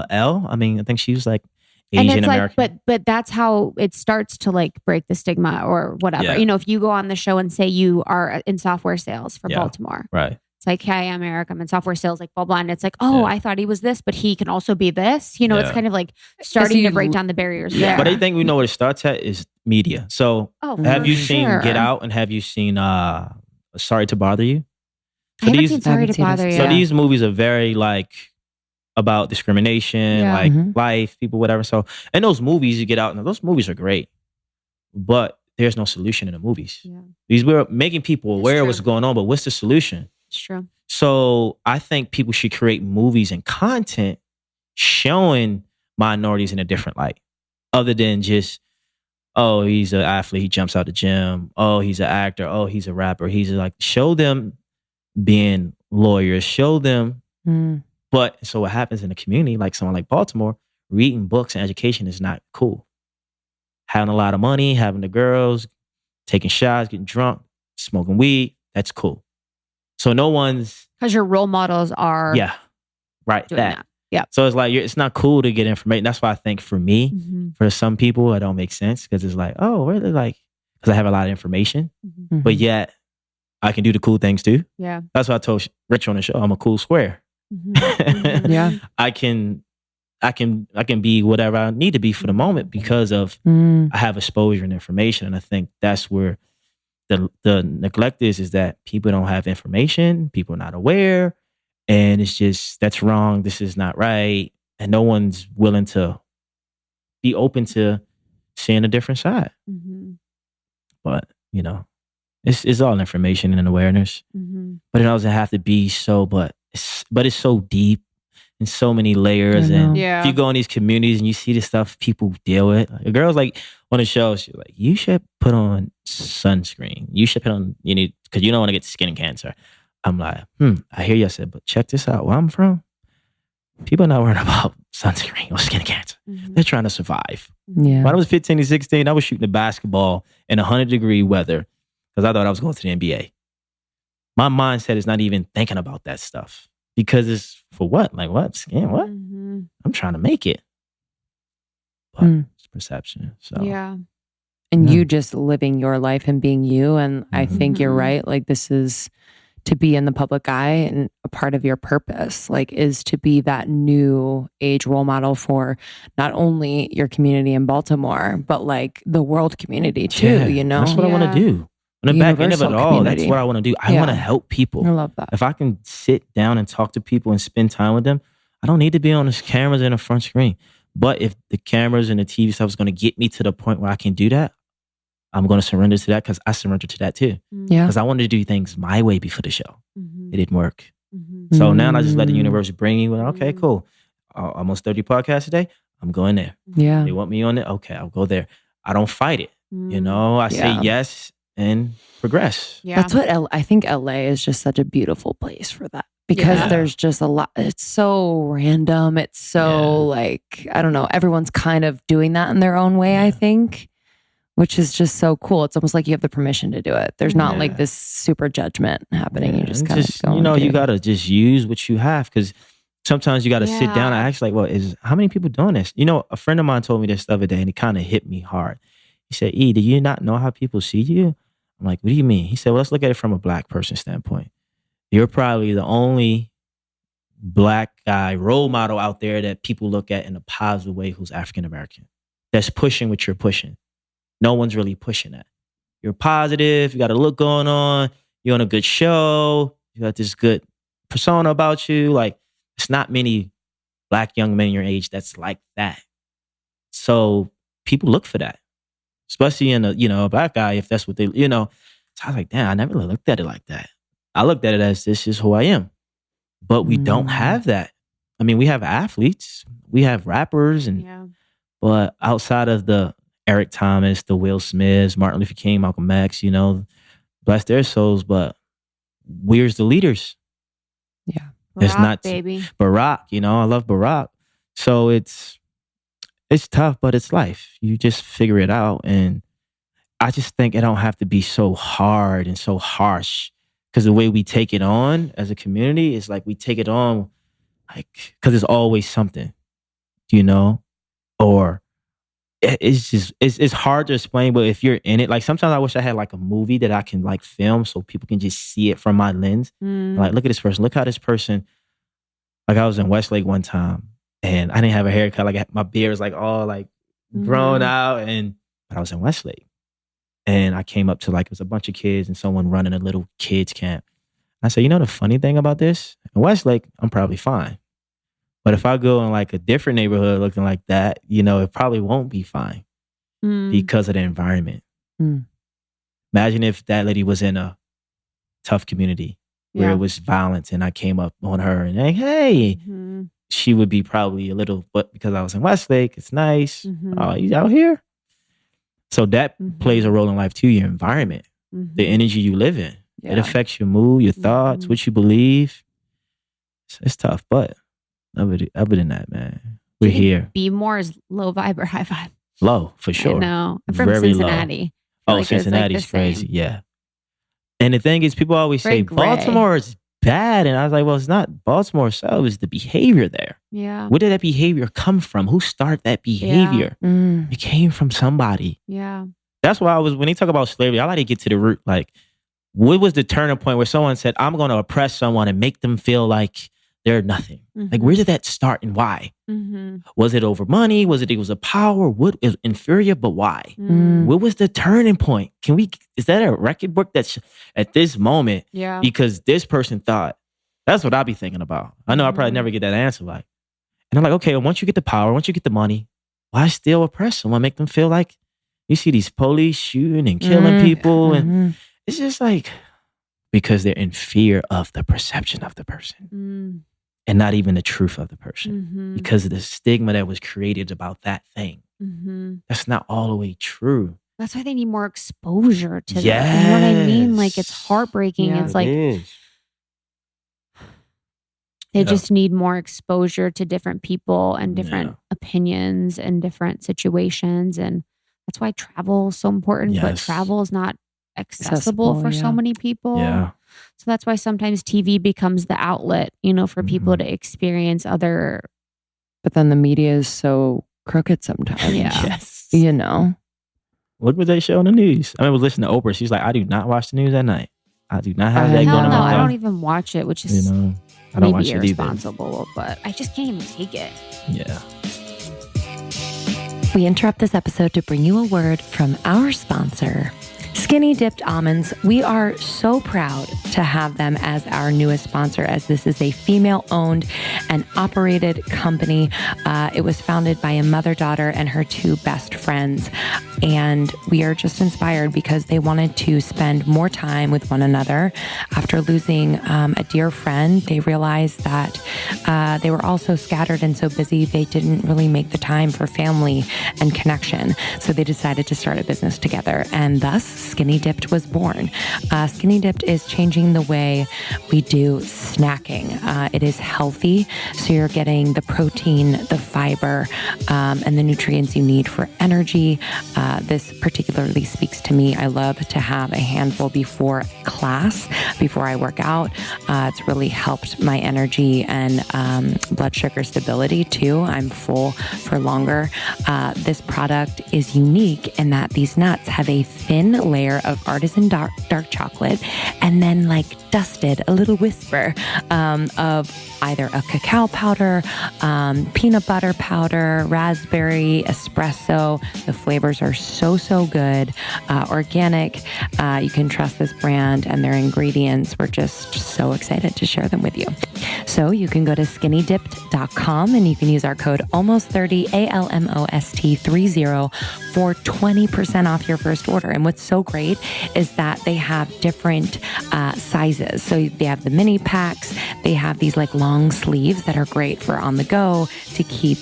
L. I mean, I think she was Asian American. But that's how it starts to break the stigma or whatever. Yeah. If you go on the show and say you are in software sales for Baltimore, right? It's like, hey, I'm Eric. I'm in software sales, blah, blah. And it's like, I thought he was this, but he can also be this. It's kind of starting to break down the barriers there. But I think we know what it starts at is media. So have you seen Get Out and have you seen Sorry to Bother You? I haven't seen Sorry to Bother You. So these movies are very about discrimination, Yeah. like life, people, whatever. So in those movies, you get out and those movies are great, but there's no solution in the movies. Yeah. Because we're making people It's aware of true. what's going on, but what's the solution? It's true. So I think people should create movies and content showing minorities in a different light, other than just, oh, he's an athlete, he jumps out the gym. Oh, he's an actor. Oh, he's a rapper. He's like, show them being lawyers, show them. But so what happens in the community, like someone like Baltimore, reading books and education is not cool. Having a lot of money, having the girls, taking shots, getting drunk, smoking weed, that's cool. So no one's... Because your role models are Yeah, right, doing that. that. Yeah. So it's like, it's not cool to get information. That's why I think for me, for some people, it don't make sense because it's like, oh, really? Like, because I have a lot of information, but yet I can do the cool things too. Yeah. That's why I told Rich on the show, I'm a cool square. Yeah. I can be whatever I need to be for the moment because of I have exposure and information. And I think that's where the neglect is that people don't have information, people are not aware, and it's just, that's wrong, this is not right, and no one's willing to be open to seeing a different side. But you know, it's all information and awareness, but it doesn't have to be so, but it's so deep and so many layers. And if you go in these communities and you see the stuff people deal with, like, girls like on the show, she's like, you should put on sunscreen. You should put on, you need, because you don't want to get skin cancer. I'm like, I hear you. I said, but check this out. Where I'm from, people are not worried about sunscreen or skin cancer. They're trying to survive. Yeah. When I was 15 and 16, I was shooting a basketball in 100-degree weather because I thought I was going to the NBA. My mindset is not even thinking about that stuff because it's for what? Like what? Skin? What? I'm trying to make it. But it's perception. So Yeah. And you just living your life and being you. And I think you're right. Like, this is to be in the public eye, and a part of your purpose, like, is to be that new age role model for not only your community in Baltimore, but like the world community too, you know? That's what I want to do. On the back end of it Universal all, community. that's what I want to do. I want to help people. I love that. If I can sit down and talk to people and spend time with them, I don't need to be on the cameras and the front screen. But if the cameras and the TV stuff is going to get me to the point where I can do that, I'm going to surrender to that because I surrendered to that too. Yeah. Because I wanted to do things my way before the show. It didn't work. So now I just let the universe bring you. Okay, cool. Almost 30 podcasts a day. I'm going there. Yeah. They want me on it. Okay, I'll go there. I don't fight it. You know, I say yes and progress. Yeah. That's what I think LA is just such a beautiful place for that. Because there's just a lot, it's so random. It's so like, I don't know, everyone's kind of doing that in their own way, I think, which is just so cool. It's almost like you have the permission to do it. There's not like this super judgment happening. You just kind of go. You know, you got to just use what you have, because sometimes you got to sit down and ask, like, well, how many people doing this? You know, a friend of mine told me this the other day and it kind of hit me hard. He said, E, do you not know how people see you? I'm like, what do you mean? He said, well, let's look at it from a black person standpoint. You're probably the only black guy role model out there that people look at in a positive way who's African American. That's pushing what you're pushing. No one's really pushing that. You're positive. You got a look going on. You're on a good show. You got this good persona about you. Like, it's not many black young men your age that's like that. So people look for that, especially in a black guy, if that's what they, So I was like, damn, I never looked at it like that. I looked at it as, this is who I am. But we don't have that. I mean, we have athletes, we have rappers, but outside of the Eric Thomas, the Will Smiths, Martin Luther King, Malcolm X, bless their souls, but where's the leaders? Yeah. It's Barack, not baby. Barack, I love Barack. So it's tough, but it's life. You just figure it out. And I just think it don't have to be so hard and so harsh. Because the way we take it on as a community is like we take it on like because there's always something, or it's hard to explain. But if you're in it, like sometimes I wish I had like a movie that I can like film so people can just see it from my lens. Like, look at this person. Look how this person. Like I was in Westlake one time and I didn't have a haircut. Like my beard was like all like grown out, but I was in Westlake. And I came up to it was a bunch of kids and someone running a little kids camp. I said, the funny thing about this? In Westlake, I'm probably fine. But if I go in like a different neighborhood looking like that, it probably won't be fine because of the environment. Imagine if that lady was in a tough community where it was violence and I came up on her and hey, she would be probably a little, but because I was in Westlake, it's nice. Oh, you out here? So that plays a role in life too, your environment, the energy you live in. Yeah. It affects your mood, your thoughts, what you believe. It's tough, but other than that, man, we're here. Be more is low vibe or high vibe? Low, for sure. I know. I'm from Cincinnati. Oh, Cincinnati's crazy. Yeah. And the thing is, people always say Baltimore is bad. And I was like, well, it's not Baltimore itself, it's the behavior there. Yeah. Where did that behavior come from? Who started that behavior? Yeah. It came from somebody. Yeah. That's why when they talk about slavery, I like to get to the root. Like, what was the turning point where someone said, I'm going to oppress someone and make them feel like they're nothing? Like, where did that start and why? Was it over money? Was it a power? What is inferior, but why? What was the turning point? Is that a record book that's at this moment? Yeah. Because this person thought, that's what I'll be thinking about. I know I probably never get that answer. And I'm like, okay, once you get the power, once you get the money, why still oppress someone? Make them feel like you see these police shooting and killing people. And it's just like, because they're in fear of the perception of the person. And not even the truth of the person because of the stigma that was created about that thing. That's not all the way true. That's why they need more exposure to that. You know what I mean? Like, it's heartbreaking. Yeah, it's like they just need more exposure to different people and different opinions and different situations. And that's why travel is so important. But travel is not accessible for so many people. Yeah. So that's why sometimes TV becomes the outlet, for people to experience other. But then the media is so crooked sometimes. Yeah. What was they show on the news? I was listening to Oprah. She's like, I do not watch the news at night. I do not have that going on. No, I don't even watch it, which is I don't maybe watch irresponsible, but I just can't even take it. Yeah. We interrupt this episode to bring you a word from our sponsor, Skinny Dipped Almonds. We are so proud to have them as our newest sponsor, as this is a female-owned and operated company. It was founded by a mother-daughter and her two best friends. And we are just inspired because they wanted to spend more time with one another. After losing a dear friend, they realized that they were all so scattered and so busy, they didn't really make the time for family and connection. So they decided to start a business together. And thus, Skinny Dipped was born. Skinny Dipped is changing the way we do snacking. It is healthy, so you're getting the protein, the fiber, and the nutrients you need for energy. This particularly speaks to me. I love to have a handful before class, before I work out. It's really helped my energy and blood sugar stability too. I'm full for longer. This product is unique in that these nuts have a thin layer of artisan dark chocolate and then dusted, a little whisper of either a cacao powder, peanut butter powder, raspberry, espresso. The flavors are so good. Organic. You can trust this brand and their ingredients. We're just so excited to share them with you. So you can go to skinnydipped.com and you can use our code ALMOST30, ALMOST30 for 20% off your first order. And what's so great is that they have different sizes. So they have the mini packs. They have these long sleeves that are great for on the go to keep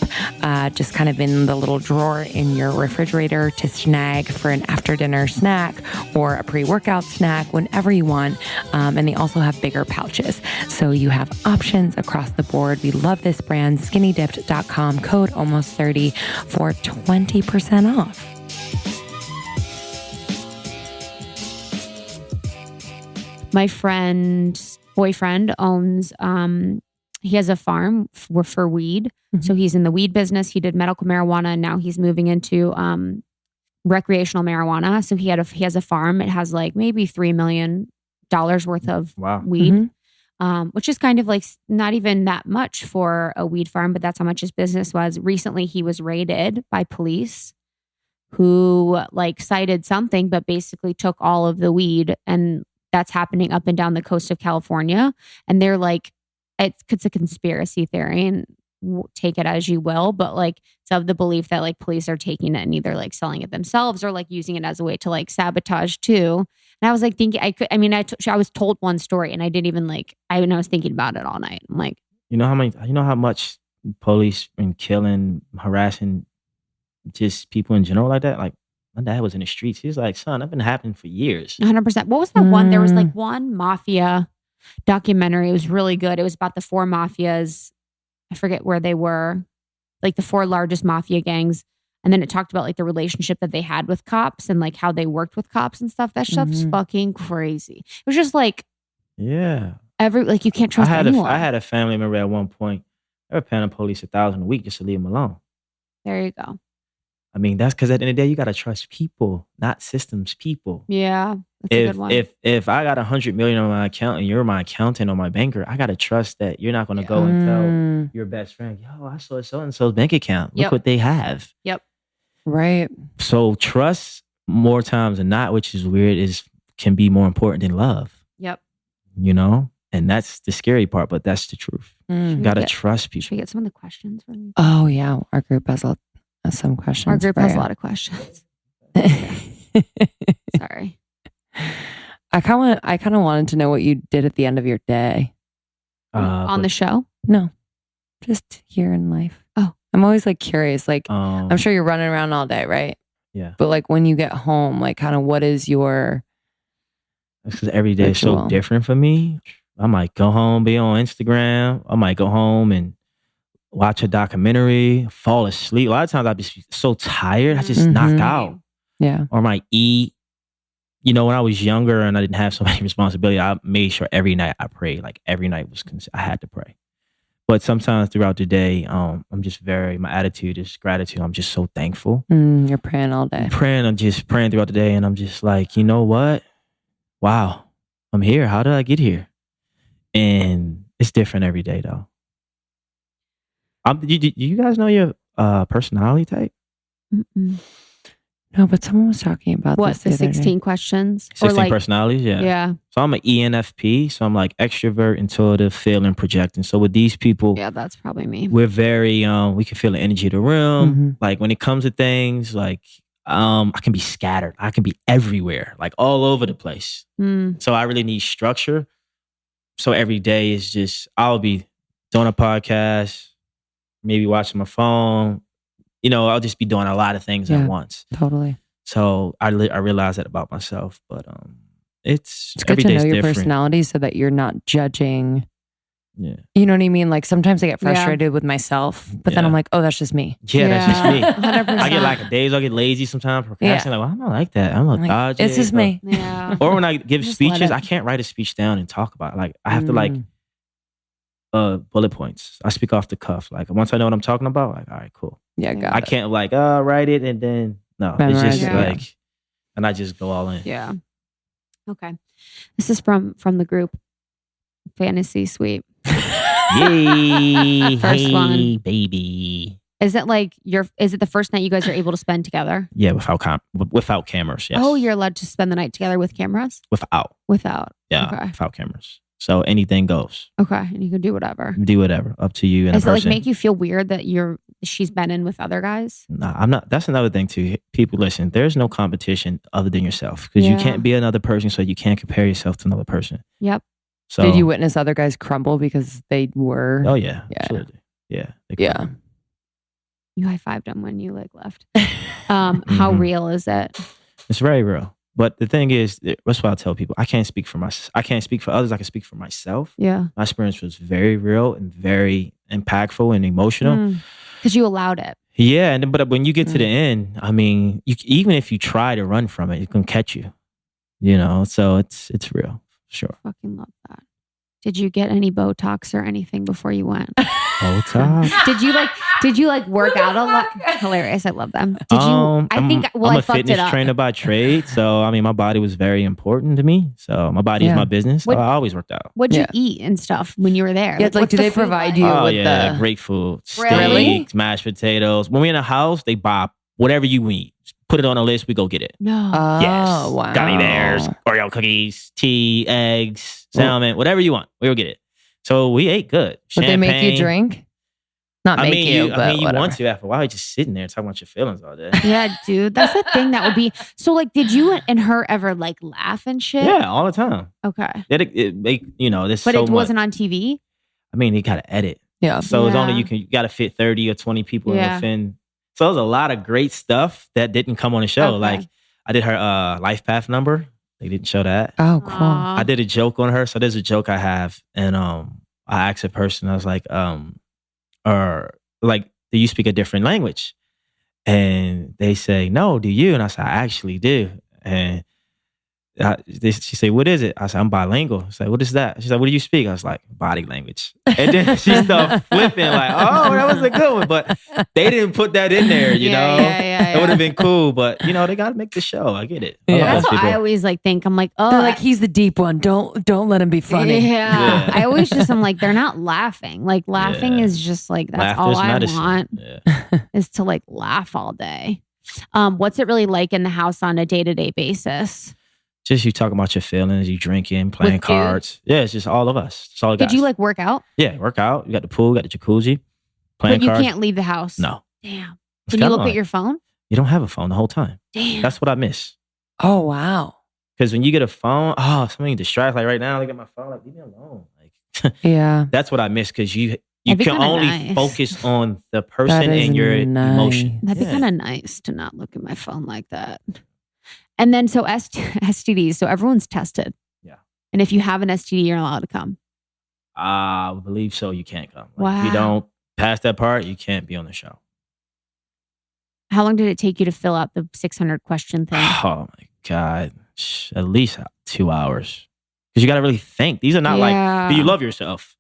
just kind of in the little drawer in your refrigerator to snag for an after dinner snack or a pre-workout snack whenever you want. And they also have bigger pouches. So you have options across the board. We love this brand, skinnydipped.com, code ALMOST30 for 20% off. My friend's boyfriend owns, he has a farm for weed. So he's in the weed business. He did medical marijuana and now he's moving into recreational marijuana. So he has a farm. It has maybe $3 million worth of weed, which is kind of not even that much for a weed farm, but that's how much his business was. Recently, he was raided by police who cited something, but basically took all of the weed, and that's happening up and down the coast of California. And they're it's a conspiracy theory. And take it as you will, but like it's of the belief that like police are taking it and either like selling it themselves or like using it as a way to like sabotage too. And I was like thinking I was told one story and I didn't even like, I was thinking about it all night. I'm like, you know how much police been killing, harassing just people in general like that? Like my dad was in the streets. He's like, son, that's been happening for years. 100%. What was that one? There was like one mafia documentary. It was really good. It was about the 4 mafias. I forget where they were, like the 4 largest mafia gangs. And then it talked about like the relationship that they had with cops and like how they worked with cops and stuff. That stuff's fucking crazy. It was just like, yeah, like you can't trust anyone. I had a family member at one point. They were paying the police $1,000 a week just to leave them alone. There you go. I mean, that's because at the end of the day, you got to trust people, not systems, people. Yeah, that's a good one. If I got $100 million on my account and you're my accountant or my banker, I got to trust that you're not going to go and tell your best friend, yo, I saw so-and-so's bank account. Look what they have. Yep. Right. So trust more times than not, which is weird, can be more important than love. Yep. You know? And that's the scary part, but that's the truth. You got to trust people. Should we get some of the questions from you? Oh, yeah. Our group has some questions. Our group has a lot of questions. Sorry. I kind of wanted to know what you did at the end of your day. On the show? No. Just here in life. Oh. I'm always like curious. Like, I'm sure you're running around all day, right? Yeah. But like when you get home, like kind of what is your... Because every day is so different for me. I might go home, be on Instagram. I might go home and watch a documentary, fall asleep. A lot of times I'd be so tired, I just knock out. Yeah. Or I might eat. You know, when I was younger and I didn't have so many responsibilities, I made sure every night I prayed. Like every night I had to pray. But sometimes throughout the day, I'm just my attitude is gratitude. I'm just so thankful. You're praying all day. I'm just praying throughout the day. And I'm just like, you know what? Wow, I'm here. How did I get here? And it's different every day though. Do you guys know your personality type? Mm-mm. No, but someone was talking about what, the 16 questions? 16 personalities, yeah. Yeah. So I'm an ENFP, so I'm like extrovert, intuitive, feeling, projecting. So with these people, yeah, that's probably me. We're very we can feel the energy of the room. Like when it comes to things, like I can be scattered. I can be everywhere, like all over the place. So I really need structure. So every day is just, I'll be doing a podcast, maybe watching my phone. You know, I'll just be doing a lot of things at once. Totally. So I realize that about myself, but it's good to know your personality so that you're not judging. Yeah. You know what I mean? Like sometimes I get frustrated with myself, but then I'm like, oh, that's just me. Yeah, that's just me. 100%. I get like days, I'll get lazy sometimes, procrastinate. Like, well, I'm not like that. I'm like, it's just me. Yeah. Or when I give speeches, I can't write a speech down and talk about it. Like I have to like bullet points. I speak off the cuff. Like once I know what I'm talking about, like, all right, cool. Yeah, I can't like write it and then it's just like, and I just go all in. Yeah. Okay. This is from the group Fantasy Suite. Yay! First one, baby. Is it like is it the first night you guys are able to spend together? Yeah, without cameras. Yes. Oh, you're allowed to spend the night together with cameras? Without. Yeah. Okay. Without cameras. So anything goes. Okay, and you can do whatever. Do whatever. Up to you. Does it like make you feel weird that she's been in with other guys? Nah, I'm not. That's another thing too. People, listen. There's no competition other than yourself because you can't be another person, so you can't compare yourself to another person. Yep. So did you witness other guys crumble because they were? Oh yeah. Absolutely. Yeah. Yeah. You high-fived them when you like left. How real is it? It's very real. But the thing is, that's what I tell people. I can't speak for others. I can speak for myself. Yeah. My experience was very real and very impactful and emotional. Because you allowed it. Yeah, but when you get to the end, I mean, even if you try to run from it, it can catch you. You know, so it's real. Sure. Fucking love that. Did you get any Botox or anything before you went? Botox? Did you work out a lot? Hilarious. I love them. Did you? I'm a fitness trainer by trade. So, I mean, my body was very important to me. So my body is my business. I always worked out. What'd you eat and stuff when you were there? Yeah, do they provide you with the... great food. Really? Steaks, mashed potatoes. When we're in a house, they buy whatever you eat. Put it on a list, we go get it. No. Yes. Wow. Gummy bears, Oreo cookies, tea, eggs, salmon, whatever you want. We'll get it. So we ate good. Would they make you drink? Not I make mean, you, but you whatever. want to after a while. You're just sitting there talking about your feelings all day. Yeah, dude. That's the thing that would be. So, like, did you and her ever like laugh and shit? Yeah, all the time. Okay. There's But so it wasn't on TV? I mean, you got to edit. Yeah. So it's only Yeah. you got to fit 30 or 20 people Yeah. within. So there's a lot of great stuff that didn't come on the show. Okay. Like I did her life path number. They didn't show that. Oh, cool. Aw. I did a joke on her. So there's a joke I have, and I asked a person. I was like, or like, do you speak a different language? And they say, no, do you? And I said, I actually do. And she said, what is it? I said, I'm bilingual. I said, what is that? She said, what do you speak? I was like, body language. And then she started flipping like, oh, that was a good one. But they didn't put that in there, you know? It would have been cool. But, you know, they got to make the show. I get it. Yeah. That's what I always like think. I'm like, oh, They're like, he's the deep one. Don't let him be funny. Yeah. Yeah. I always just, I'm like, they're not laughing. Like, laughing Yeah. is just like, that's Laughter's all I medicine. want Yeah. is to like laugh all day. What's it really like in the house on a day-to-day basis? Just you talking about your feelings, you drinking, playing With cards. Yeah, it's just all of us. It's all the Did guys. you like work out? Yeah, work out. You got the pool, got the jacuzzi, playing But you cards. can't leave the house. No. Damn. It's Can you kinda look like- at your phone? You don't have a phone the whole time. Damn. That's what I miss. Oh, wow. Because when you get a phone, something distracts. Like right now, look at my phone. Like, leave me alone. Like Yeah. that's what I miss because you That'd be can kinda only nice. focus on the person is and your nice. emotion. That'd be Yeah. kind of nice to not look at my phone like that. And then, so STDs, so everyone's tested. Yeah. And if you have an STD, you're allowed to come. I believe so. You can't come. Like, If Wow. you don't pass that part, you can't be on the show. How long did it take you to fill out the 600 question thing? Oh my God. At least 2 hours. Because you got to really think. These are not like, do you love yourself?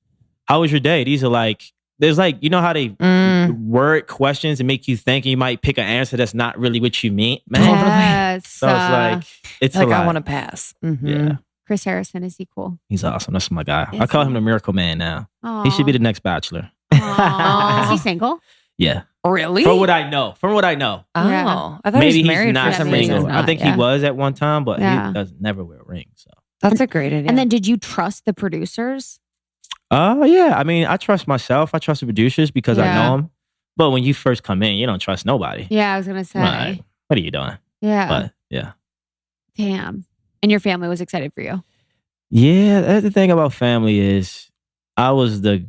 How was your day? These are like, there's like, you know how they word questions and make you think and you might pick an answer that's not really what you mean? Man. Yes. So it's like, it's Like, a lot. I want to pass. Mhm. Yeah. Chris Harrison, is he cool? He's awesome. That's my guy. Is I call he? him the Miracle Man now. Aw. He should be the next Bachelor. Aw. Is he single? Yeah. Really? From what I know. Oh, Yeah. I thought Maybe he was he's married not for some maybe he's single. reason. not. I think yeah. he was at one time, but Yeah. he does never wear a ring. So. That's a great idea. And then, did you trust the producers? Yeah. I mean, I trust myself. I trust the producers because I Yeah. know them. But when you first come in, you don't trust nobody. Yeah, I was gonna say. Like, what are you doing? Yeah. But yeah. Damn. And your family was excited for you. Yeah. That's the thing about family is I was the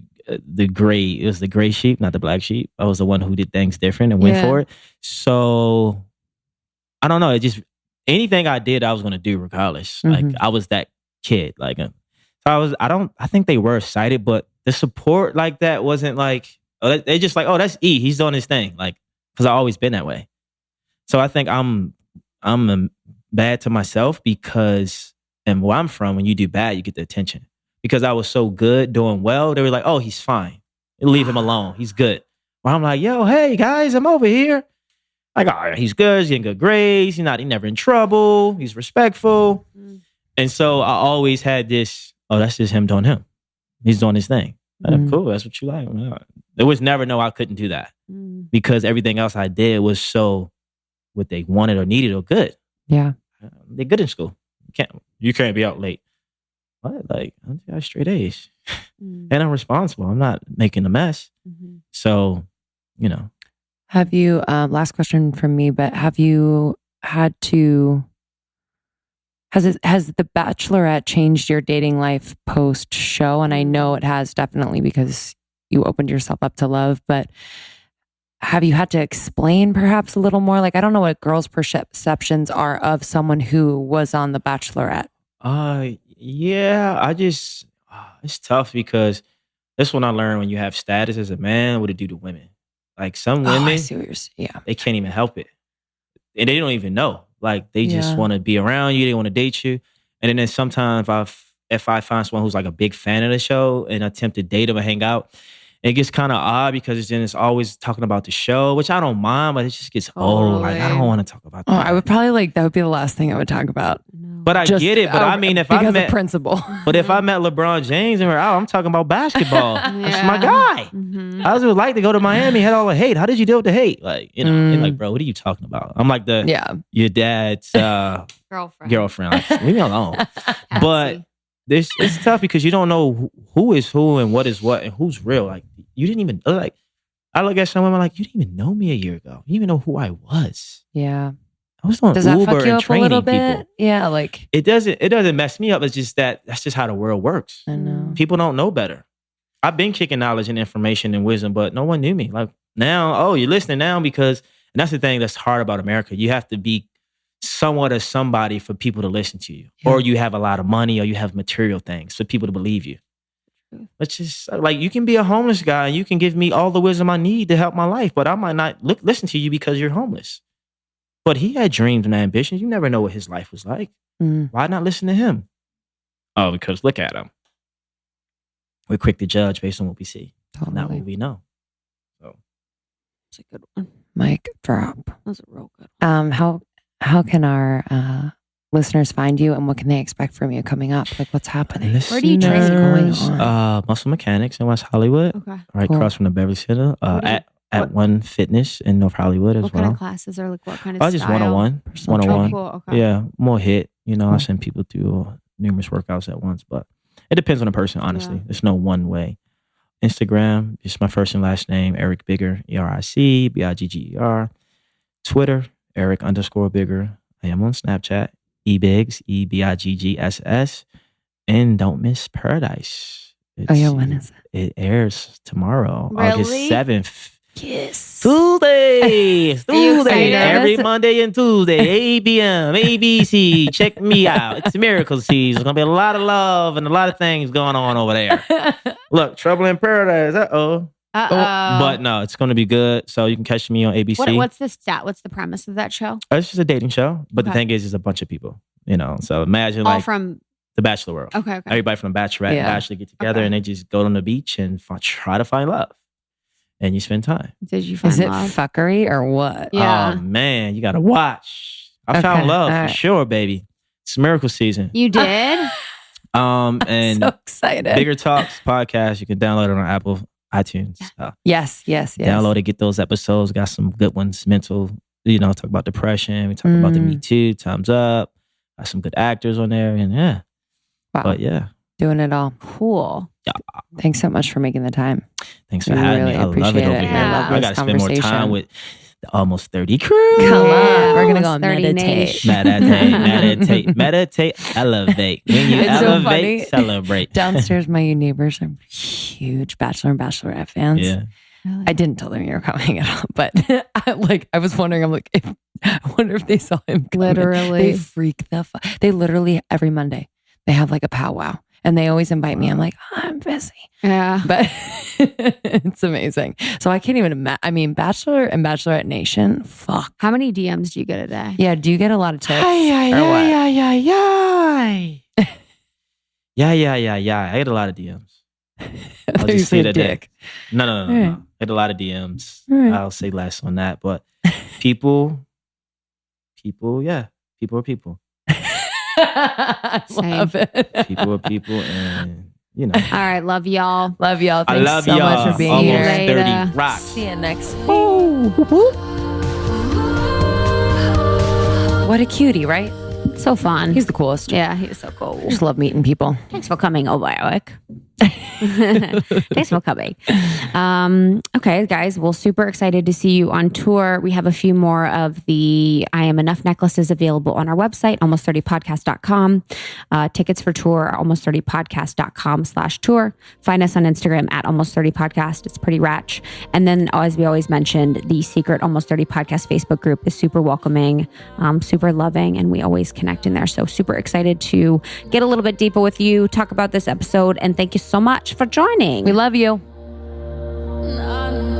gray. It was the gray sheep, not the black sheep. I was the one who did things different and went Yeah. for it. So I don't know. It just anything I did, I was gonna do regardless. Like Mhm. I was that kid. Like so I think they were excited, but the support like that wasn't like they just like, oh, that's E. He's doing his thing. Like because I've always been that way. So I think I'm bad to myself because and where I'm from, when you do bad, you get the attention. Because I was so good doing well, they were like, oh, he's fine. Leave him alone. He's good. Well, I'm like, yo, hey guys, I'm over here. Like, all right, he's good. He's getting good grades. He's never in trouble. He's respectful. Mm. And so I always had this, oh, that's just him doing him. He's doing his thing. Cool. That's what you like. There was never no, I couldn't do that Mm. because everything else I did was so what they wanted or needed or good. Yeah. They're good in school. You can't be out late. What? Like, I got straight A's. Mm. And I'm responsible. I'm not making a mess. Mhm. So, you know. Have you, last question from me, but have you had to, has the Bachelorette changed your dating life post show? And I know it has definitely because you opened yourself up to love, but have you had to explain perhaps a little more? Like, I don't know what girls' perceptions are of someone who was on the Bachelorette. Yeah, it's tough because that's when I learned when you have status as a man, what it do to women. Like some Oh, I women, see what you're saying. Yeah. they can't even help it. And they don't even know. Like they just Yeah. want to be around you. They want to date you. And then sometimes if I find someone who's like a big fan of the show and attempt to date them and hang out, it gets kind of odd because then it's always talking about the show, which I don't mind, but it just gets old. Like I don't want to talk about Oh, that. I would probably that would be the last thing I would talk about. No. But I Just, get it. But I mean, if I because met of principle. But if I met LeBron James and we're out, I'm talking about basketball. That's my guy. Mhm. I would like to go to Miami, had all the hate. How did you deal with the hate? Like, you know, they're like, bro, what are you talking about? I'm like Yeah. your dad's girlfriend. Like, leave me alone. But it's tough because you don't know who is who and what is what and who's real. Like, you didn't even, like, I look at some women like, you didn't even know me a year ago. You didn't even know who I was. Yeah. I was on Does that Uber fuck you and up a training little bit? people. Yeah, like It doesn't mess me up. It's just that's just how the world works. I know. People don't know better. I've been kicking knowledge and information and wisdom, but no one knew me. Like now, you're listening now because, and that's the thing that's hard about America. You have to be somewhat of somebody for people to listen to you. Yeah. Or you have a lot of money or you have material things for people to believe you. It's just like you can be a homeless guy and you can give me all the wisdom I need to help my life, but I might not listen to you because you're homeless. But he had dreams and ambitions. You never know what his life was like. Why not listen to him? Oh, because look at him. We're quick to judge based on what we see, not what we know. So That's a good one. Mic drop. That's a real good one. How can our listeners find you, and what can they expect from you coming up? Like, what's happening? Where do you train? What's going on? Muscle Mechanics in West Hollywood, Okay. right across from the Beverly Center. At One Fitness in North Hollywood as What well. kind of classes or like what kind of Just style? one-on-one. Personal One-on-one. Oh, cool. Okay. Yeah, more hit. You know, I Cool. send people through numerous workouts at once, but it depends on the person, honestly. Yeah. There's no one way. Instagram, just my first and last name, Eric Bigger, ERIC, BIGGER. Twitter, Eric_Bigger. I am on Snapchat, eBigs, EBIGGSS. And don't miss Paradise. When is it? It airs tomorrow, Really? August 7th. Yes. Tuesday. you Tuesday. excited? Every Monday and Tuesday, 8 p.m., ABC. Check me out. It's Miracle Season. There's going to be a lot of love and a lot of things going on over there. Look, Trouble in Paradise. Uh-oh. But no, it's going to be good. So you can catch me on ABC. What's the stat? What's the premise of that show? It's just a dating show. But the Okay. thing is, it's a bunch of people, you know. So imagine All like from the Bachelor world. okay. Everybody from the Bachelorette and Bachelor get together Okay. and they just go on the beach and try to find love. And you spend time. Did you find Is it love? fuckery or what? Yeah. Oh, man, you got to watch. I found Okay, love all for right. sure, baby. It's Miracle Season. You did? And So excited. Bigger Talks podcast, you can download it on Apple iTunes. Yes. Download it, get those episodes. Got some good ones, mental, talk about depression. We talk about the Me Too, Time's Up. Got some good actors on there. And yeah. Wow. But yeah. Doing it all. Cool. Yeah. Thanks so much for making the time. Thanks for We having really me. I love appreciate it over it. here. Yeah. I love I this got to spend more time conversation. with the Almost 30 crew. Come on. We're going to go Almost and 30 meditate. Meditate, elevate. When you It's so funny. elevate, celebrate. Downstairs, my neighbors are huge Bachelor and Bachelorette fans. Yeah. Really? I didn't tell them you were coming at all, but I was wondering. I'm like, I wonder if they saw him coming. Literally. They freak the fuck. They literally every Monday they have like a powwow, and they always invite me. I'm like, I'm busy, Yeah. but it's amazing. So I can't even imagine. I mean, Bachelor and Bachelorette Nation. Fuck. How many DMs do you get a day? Yeah. Do you get a lot of tips? Yeah. I get a lot of DMs. I'll You just say said that. dick. No. All right. I get a lot of DMs. All right. I'll say less on that. But people, yeah. People are people. I love it. People are people. And, All right. Love y'all. Love y'all. I Thanks love so y'all. much for being Almost here. Later. 30 rock. See you next week. What a cutie, right? So fun. He's the coolest. Yeah, he's so cool. Just love meeting people. Thanks for coming, Obioic. Thanks for coming. Okay, guys, we're super excited to see you on tour. We have a few more of the I Am Enough necklaces available on our website, almost30podcast.com. Tickets for tour are almost30podcast.com/tour. Find us on Instagram at almost30podcast. It's pretty ratch. And then, as we always mentioned, the secret Almost 30 Podcast Facebook group is super welcoming, super loving, and we always connect in there. So super excited to get a little bit deeper with you, talk about this episode, and thank you so much for joining. We love you. Na, na.